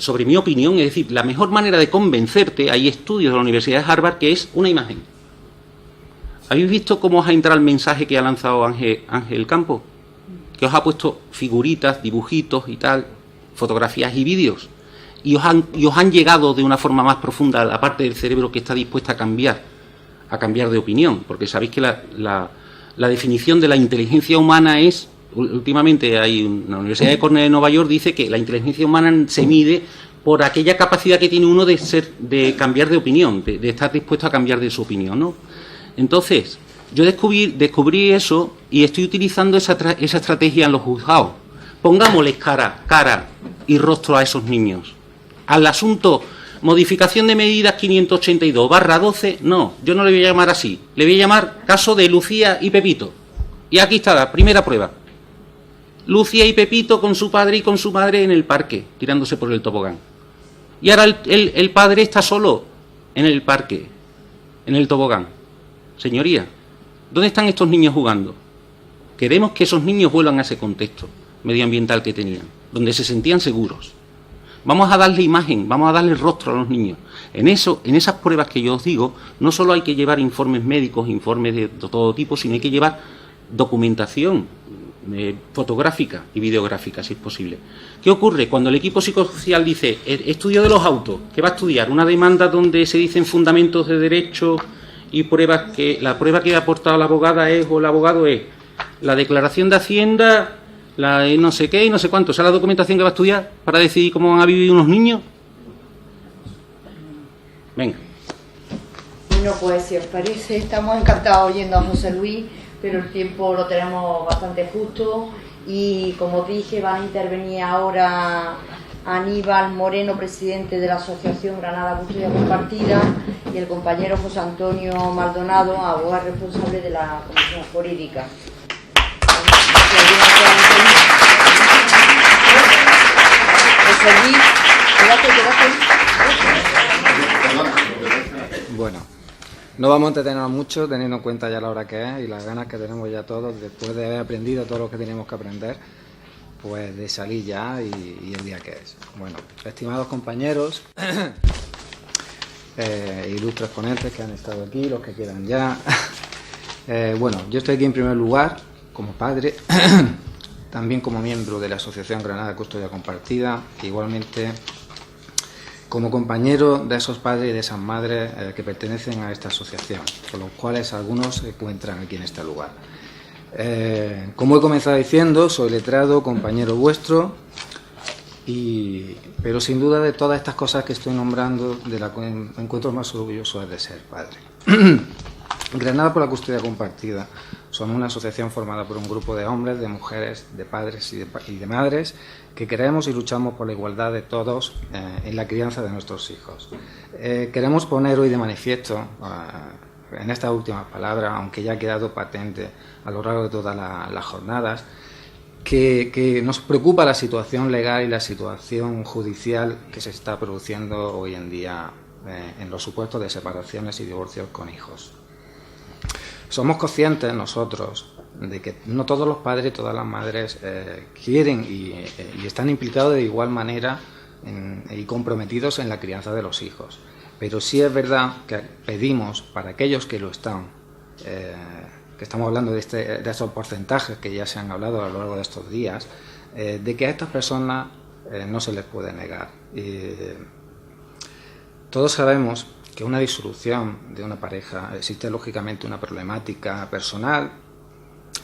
B: sobre mi opinión, es decir, la mejor manera de convencerte, hay estudios de la Universidad de Harvard, que es una imagen. ¿Habéis visto cómo os ha entrado el mensaje que ha lanzado Ángel Campo? Que os ha puesto figuritas, dibujitos y tal, fotografías y vídeos. y os han llegado de una forma más profunda a la parte del cerebro que está dispuesta a cambiar de opinión, porque sabéis que la definición de la inteligencia humana es, últimamente la Universidad de Cornell de Nueva York dice que la inteligencia humana se mide por aquella capacidad que tiene uno de cambiar de opinión, de estar dispuesto a cambiar de su opinión, ¿no? Entonces, yo descubrí eso y estoy utilizando esa estrategia en los juzgados. Pongámosles cara y rostro a esos niños. Al asunto modificación de medidas 582/12, no, yo no le voy a llamar así, le voy a llamar caso de Lucía y Pepito. Y aquí está la primera prueba. Lucía y Pepito con su padre y con su madre en el parque, tirándose por el tobogán. Y ahora el padre está solo en el parque, en el tobogán. Señoría, ¿dónde están estos niños jugando? Queremos que esos niños vuelvan a ese contexto medioambiental que tenían, donde se sentían seguros. Vamos a darle imagen, vamos a darle rostro a los niños. En esas pruebas que yo os digo, no solo hay que llevar informes médicos, informes de todo tipo, sino hay que llevar documentación fotográfica y videográfica, si es posible. ¿Qué ocurre? Cuando el equipo psicosocial dice estudio de los autos, ¿qué va a estudiar? Una demanda donde se dicen fundamentos de derecho y pruebas que la prueba que ha aportado la abogada o el abogado es la declaración de Hacienda, la de no sé qué y no sé cuánto. ¿Esa es la documentación que va a estudiar para decidir cómo van a vivir unos niños? Venga.
A: Bueno, pues si os parece, estamos encantados oyendo a José Luis, pero el tiempo lo tenemos bastante justo y, como dije, van a intervenir ahora Aníbal Moreno, presidente de la Asociación Granada Custodia Compartida, y el compañero José Antonio Maldonado, abogado responsable de la Comisión Jurídica.
E: Bueno, no vamos a entretenernos mucho, teniendo en cuenta ya la hora que es y las ganas que tenemos ya todos, después de haber aprendido todo lo que teníamos que aprender, pues de salir ya y el día que es. Bueno, estimados compañeros, ilustres ponentes que han estado aquí, los que quedan ya. Bueno, yo estoy aquí en primer lugar como padre, también como miembro de la Asociación Granada Custodia Compartida, igualmente como compañero de esos padres y de esas madres que pertenecen a esta asociación, con los cuales algunos se encuentran aquí en este lugar. Como he comenzado diciendo, soy letrado, compañero vuestro, pero sin duda de todas estas cosas que estoy nombrando, de la que me encuentro más orgulloso es de ser padre. Granada por la Custodia Compartida somos una asociación formada por un grupo de hombres, de mujeres, de padres y de madres que creemos y luchamos por la igualdad de todos en la crianza de nuestros hijos. Queremos poner hoy de manifiesto, en estas últimas palabras, aunque ya ha quedado patente a lo largo de todas las jornadas, que nos preocupa la situación legal y la situación judicial que se está produciendo hoy en día en los supuestos de separaciones y divorcios con hijos. Somos conscientes nosotros de que no todos los padres y todas las madres quieren y están implicados de igual manera y comprometidos en la crianza de los hijos. Pero sí es verdad que pedimos para aquellos que lo están, que estamos hablando de esos porcentajes que ya se han hablado a lo largo de estos días, de que a estas personas no se les puede negar. Todos sabemos que una disolución de una pareja existe lógicamente una problemática personal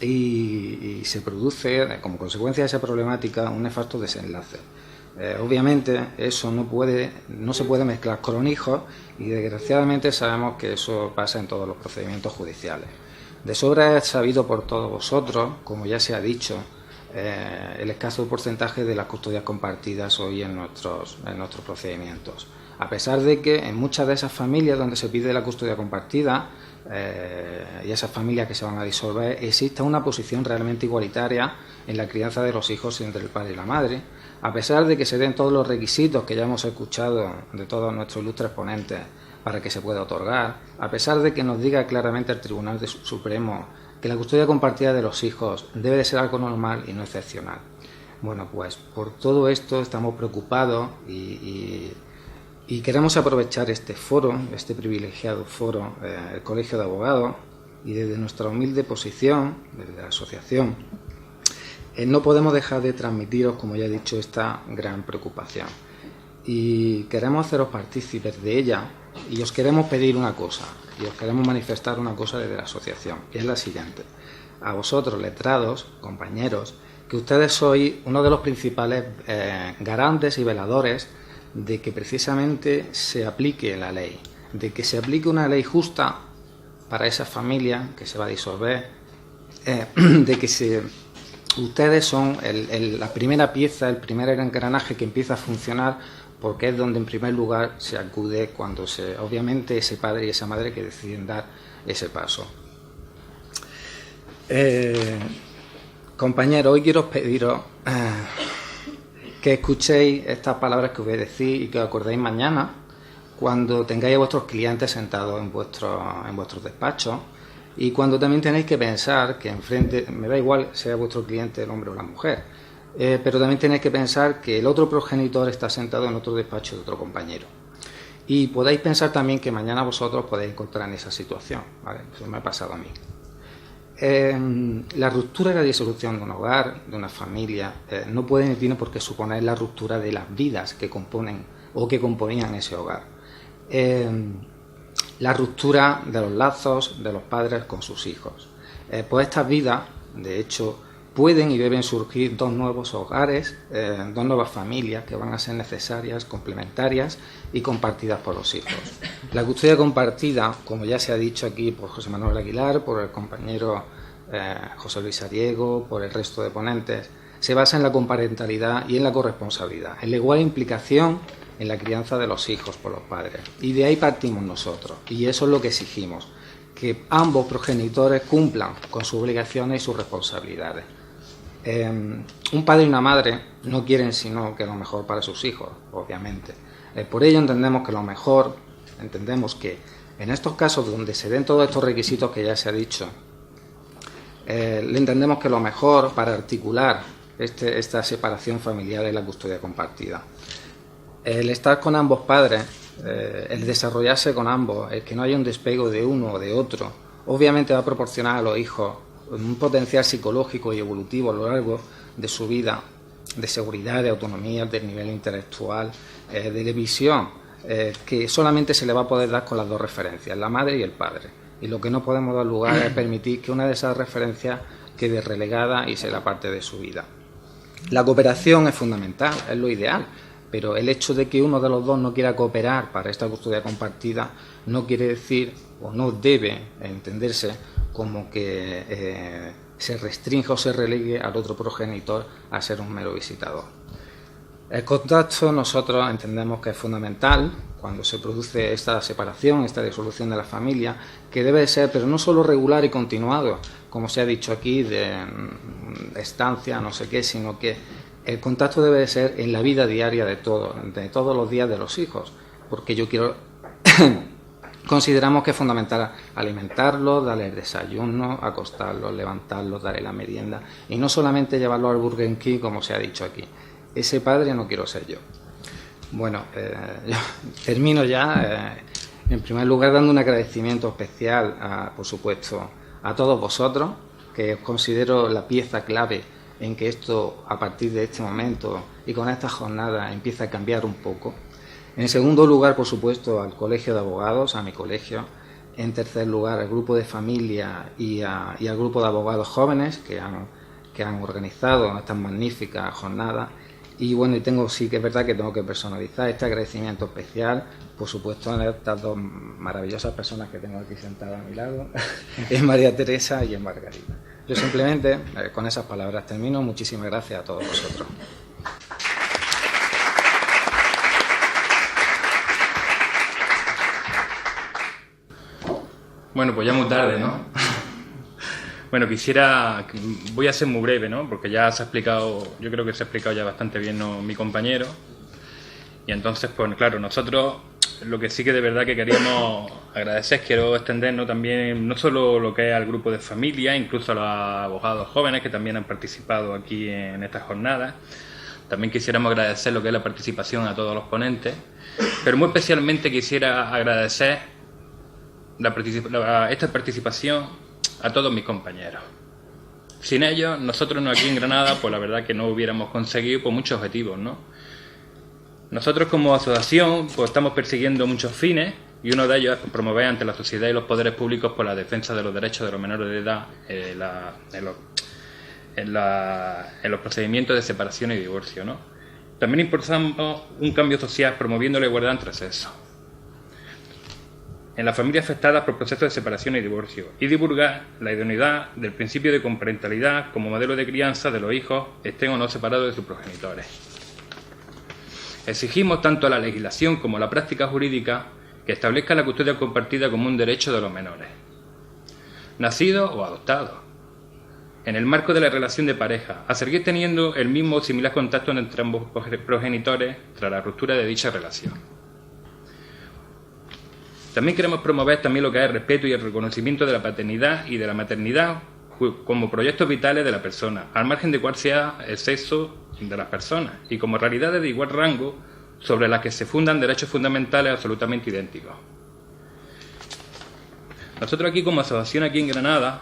E: y se produce como consecuencia de esa problemática un nefasto desenlace. Obviamente eso no se puede mezclar con hijos y desgraciadamente sabemos que eso pasa en todos los procedimientos judiciales. De sobra es sabido por todos vosotros, como ya se ha dicho, el escaso porcentaje de las custodias compartidas hoy en nuestros procedimientos. A pesar de que en muchas de esas familias donde se pide la custodia compartida y esas familias que se van a disolver, existe una posición realmente igualitaria en la crianza de los hijos entre el padre y la madre, a pesar de que se den todos los requisitos que ya hemos escuchado de todos nuestros ilustres ponentes para que se pueda otorgar, a pesar de que nos diga claramente el Tribunal Supremo que la custodia compartida de los hijos debe de ser algo normal y no excepcional. Bueno, pues por todo esto estamos preocupados y queremos aprovechar este foro, este privilegiado foro, el Colegio de Abogados, y desde nuestra humilde posición, desde la asociación, no podemos dejar de transmitiros, como ya he dicho, esta gran preocupación. y queremos haceros partícipes de ella y os queremos pedir una cosa y os queremos manifestar una cosa desde la asociación, y es la siguiente. A vosotros, letrados, compañeros, que ustedes sois uno de los principales garantes y veladores de que precisamente se aplique la ley, de que se aplique una ley justa para esa familia que se va a disolver, de que ustedes son la primera pieza, el primer engranaje que empieza a funcionar, porque es donde en primer lugar se acude cuando obviamente ese padre y esa madre que deciden dar ese paso. Compañeros, hoy quiero pediros que escuchéis estas palabras que os voy a decir y que os acordéis mañana cuando tengáis a vuestros clientes sentados en vuestros despachos, y cuando también tenéis que pensar que enfrente, me da igual sea vuestro cliente el hombre o la mujer, pero también tenéis que pensar que el otro progenitor está sentado en otro despacho de otro compañero. Y podáis pensar también que mañana vosotros podéis encontrar en esa situación, ¿vale? Eso me ha pasado a mí. La ruptura y la disolución de un hogar, de una familia, no puede ni tiene por qué suponer la ruptura de las vidas que componen o que componían ese hogar. La ruptura de los lazos de los padres con sus hijos. Pues estas vidas, de hecho, pueden y deben surgir dos nuevos hogares, dos nuevas familias que van a ser necesarias, complementarias y compartidas por los hijos. La custodia compartida, como ya se ha dicho aquí por José Manuel Aguilar, por el compañero José Luis Ariego, por el resto de ponentes, se basa en la comparentalidad y en la corresponsabilidad, en la igual implicación en la crianza de los hijos por los padres. Y de ahí partimos nosotros, y eso es lo que exigimos, que ambos progenitores cumplan con sus obligaciones y sus responsabilidades. Un padre y una madre no quieren sino que lo mejor para sus hijos, obviamente. Por ello entendemos que en estos casos donde se den todos estos requisitos que ya se ha dicho, le entendemos que lo mejor para articular esta separación familiar es la custodia compartida. El estar con ambos padres, el desarrollarse con ambos, el que no haya un despego de uno o de otro, obviamente va a proporcionar a los hijos un potencial psicológico y evolutivo a lo largo de su vida, de seguridad, de autonomía, de nivel intelectual, de visión, que solamente se le va a poder dar con las dos referencias, la madre y el padre. Y lo que no podemos dar lugar es permitir que una de esas referencias quede relegada y sea la parte de su vida. La cooperación es fundamental, es lo ideal, pero el hecho de que uno de los dos no quiera cooperar para esta custodia compartida no quiere decir, o no debe entenderse como que se restrinja o se relegue al otro progenitor a ser un mero visitador. El contacto nosotros entendemos que es fundamental cuando se produce esta separación, esta disolución de la familia, que debe ser, pero no solo regular y continuado, como se ha dicho aquí, de estancia, no sé qué, sino que el contacto debe de ser en la vida diaria de todos los días de los hijos, porque consideramos que es fundamental alimentarlos, darles desayuno, acostarlos, levantarlos, darles la merienda, y no solamente llevarlos al Burger King, como se ha dicho aquí. Ese padre no quiero ser yo. Bueno, yo termino ya, en primer lugar dando un agradecimiento especial, por supuesto, a todos vosotros, que os considero la pieza clave en que esto, a partir de este momento y con esta jornada, empieza a cambiar un poco. En segundo lugar, por supuesto, al Colegio de Abogados, a mi colegio. En tercer lugar, al grupo de familia y al grupo de abogados jóvenes que han organizado esta magnífica jornada. Y bueno, sí que es verdad que tengo que personalizar este agradecimiento especial, por supuesto, a estas dos maravillosas personas que tengo aquí sentadas a mi lado, en María Teresa y en Margarita. Yo simplemente, con esas palabras termino. Muchísimas gracias a todos vosotros.
F: Bueno, pues ya muy tarde, ¿no? Bueno, voy a ser muy breve, ¿no? Porque ya se ha explicado, yo creo que se ha explicado ya bastante bien, ¿no?, mi compañero. Y entonces, pues claro, nosotros lo que sí que de verdad que queríamos agradecer, quiero extender, ¿no?, también, no solo lo que es al grupo de familia, incluso a los abogados jóvenes que también han participado aquí en estas jornadas. También quisiéramos agradecer lo que es la participación a todos los ponentes, pero muy especialmente quisiera agradecer esta participación a todos mis compañeros. Sin ellos, nosotros aquí en Granada, pues la verdad que no hubiéramos conseguido muchos objetivos, ¿no? Nosotros como asociación pues estamos persiguiendo muchos fines y uno de ellos es promover ante la sociedad y los poderes públicos por la defensa de los derechos de los menores de edad en los procedimientos de separación y divorcio, ¿no? También impulsamos un cambio social promoviendo la igualdad entre sexos en las familias afectadas por procesos de separación y divorcio y divulgar la idoneidad del principio de comparentalidad como modelo de crianza de los hijos, estén o no separados de sus progenitores. Exigimos tanto la legislación como la práctica jurídica que establezca la custodia compartida como un derecho de los menores, nacidos o adoptados, en el marco de la relación de pareja, a seguir teniendo el mismo o similar contacto entre ambos progenitores tras la ruptura de dicha relación. También queremos promover también lo que es el respeto y el reconocimiento de la paternidad y de la maternidad como proyectos vitales de la persona, al margen de cuál sea el sexo de las personas, y como realidades de igual rango sobre las que se fundan derechos fundamentales absolutamente idénticos. Nosotros aquí como asociación aquí en Granada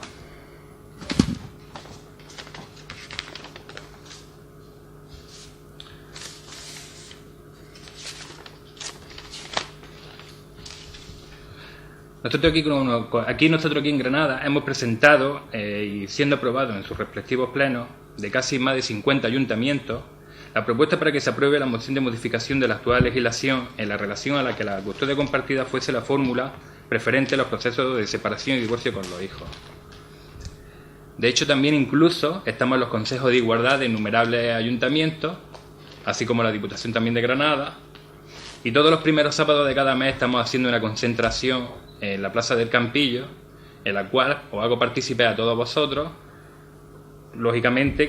F: nosotros aquí en Granada hemos presentado y siendo aprobado en sus respectivos plenos de casi más de 50 ayuntamientos la propuesta para que se apruebe la moción de modificación de la actual legislación en la relación a la que la custodia compartida fuese la fórmula preferente a los procesos de separación y divorcio con los hijos. De hecho, también incluso estamos en los consejos de igualdad de innumerables ayuntamientos, así como la Diputación también de Granada, y todos los primeros sábados de cada mes estamos haciendo una concentración en la Plaza del Campillo, en la cual os hago partícipe a todos vosotros, lógicamente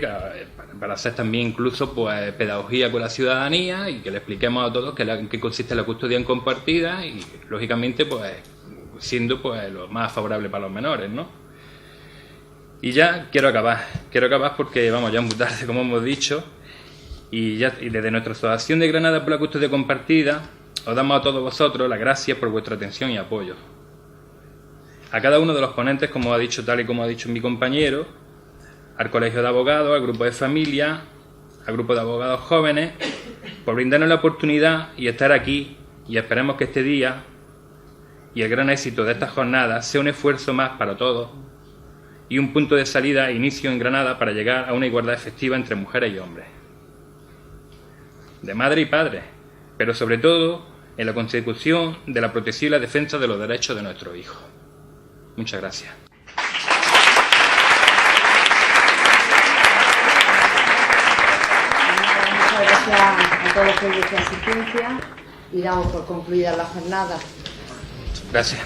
F: para hacer también incluso pues pedagogía con la ciudadanía y que le expliquemos a todos en qué consiste la custodia compartida y lógicamente pues siendo pues lo más favorable para los menores, ¿no? Y ya quiero acabar porque vamos ya muy tarde como hemos dicho y desde nuestra asociación de Granada por la custodia compartida os damos a todos vosotros las gracias por vuestra atención y apoyo. A cada uno de los ponentes, como ha dicho tal y como ha dicho mi compañero, al Colegio de Abogados, al Grupo de Familia, al Grupo de Abogados Jóvenes, por brindarnos la oportunidad y estar aquí, y esperemos que este día y el gran éxito de esta jornada sea un esfuerzo más para todos y un punto de salida e inicio en Granada para llegar a una igualdad efectiva entre mujeres y hombres, de madre y padre, pero sobre todo en la consecución de la protección y la defensa de los derechos de nuestros hijos. Muchas gracias.
A: Muchas gracias a todos por vuestra asistencia y damos por concluida la jornada.
F: Gracias.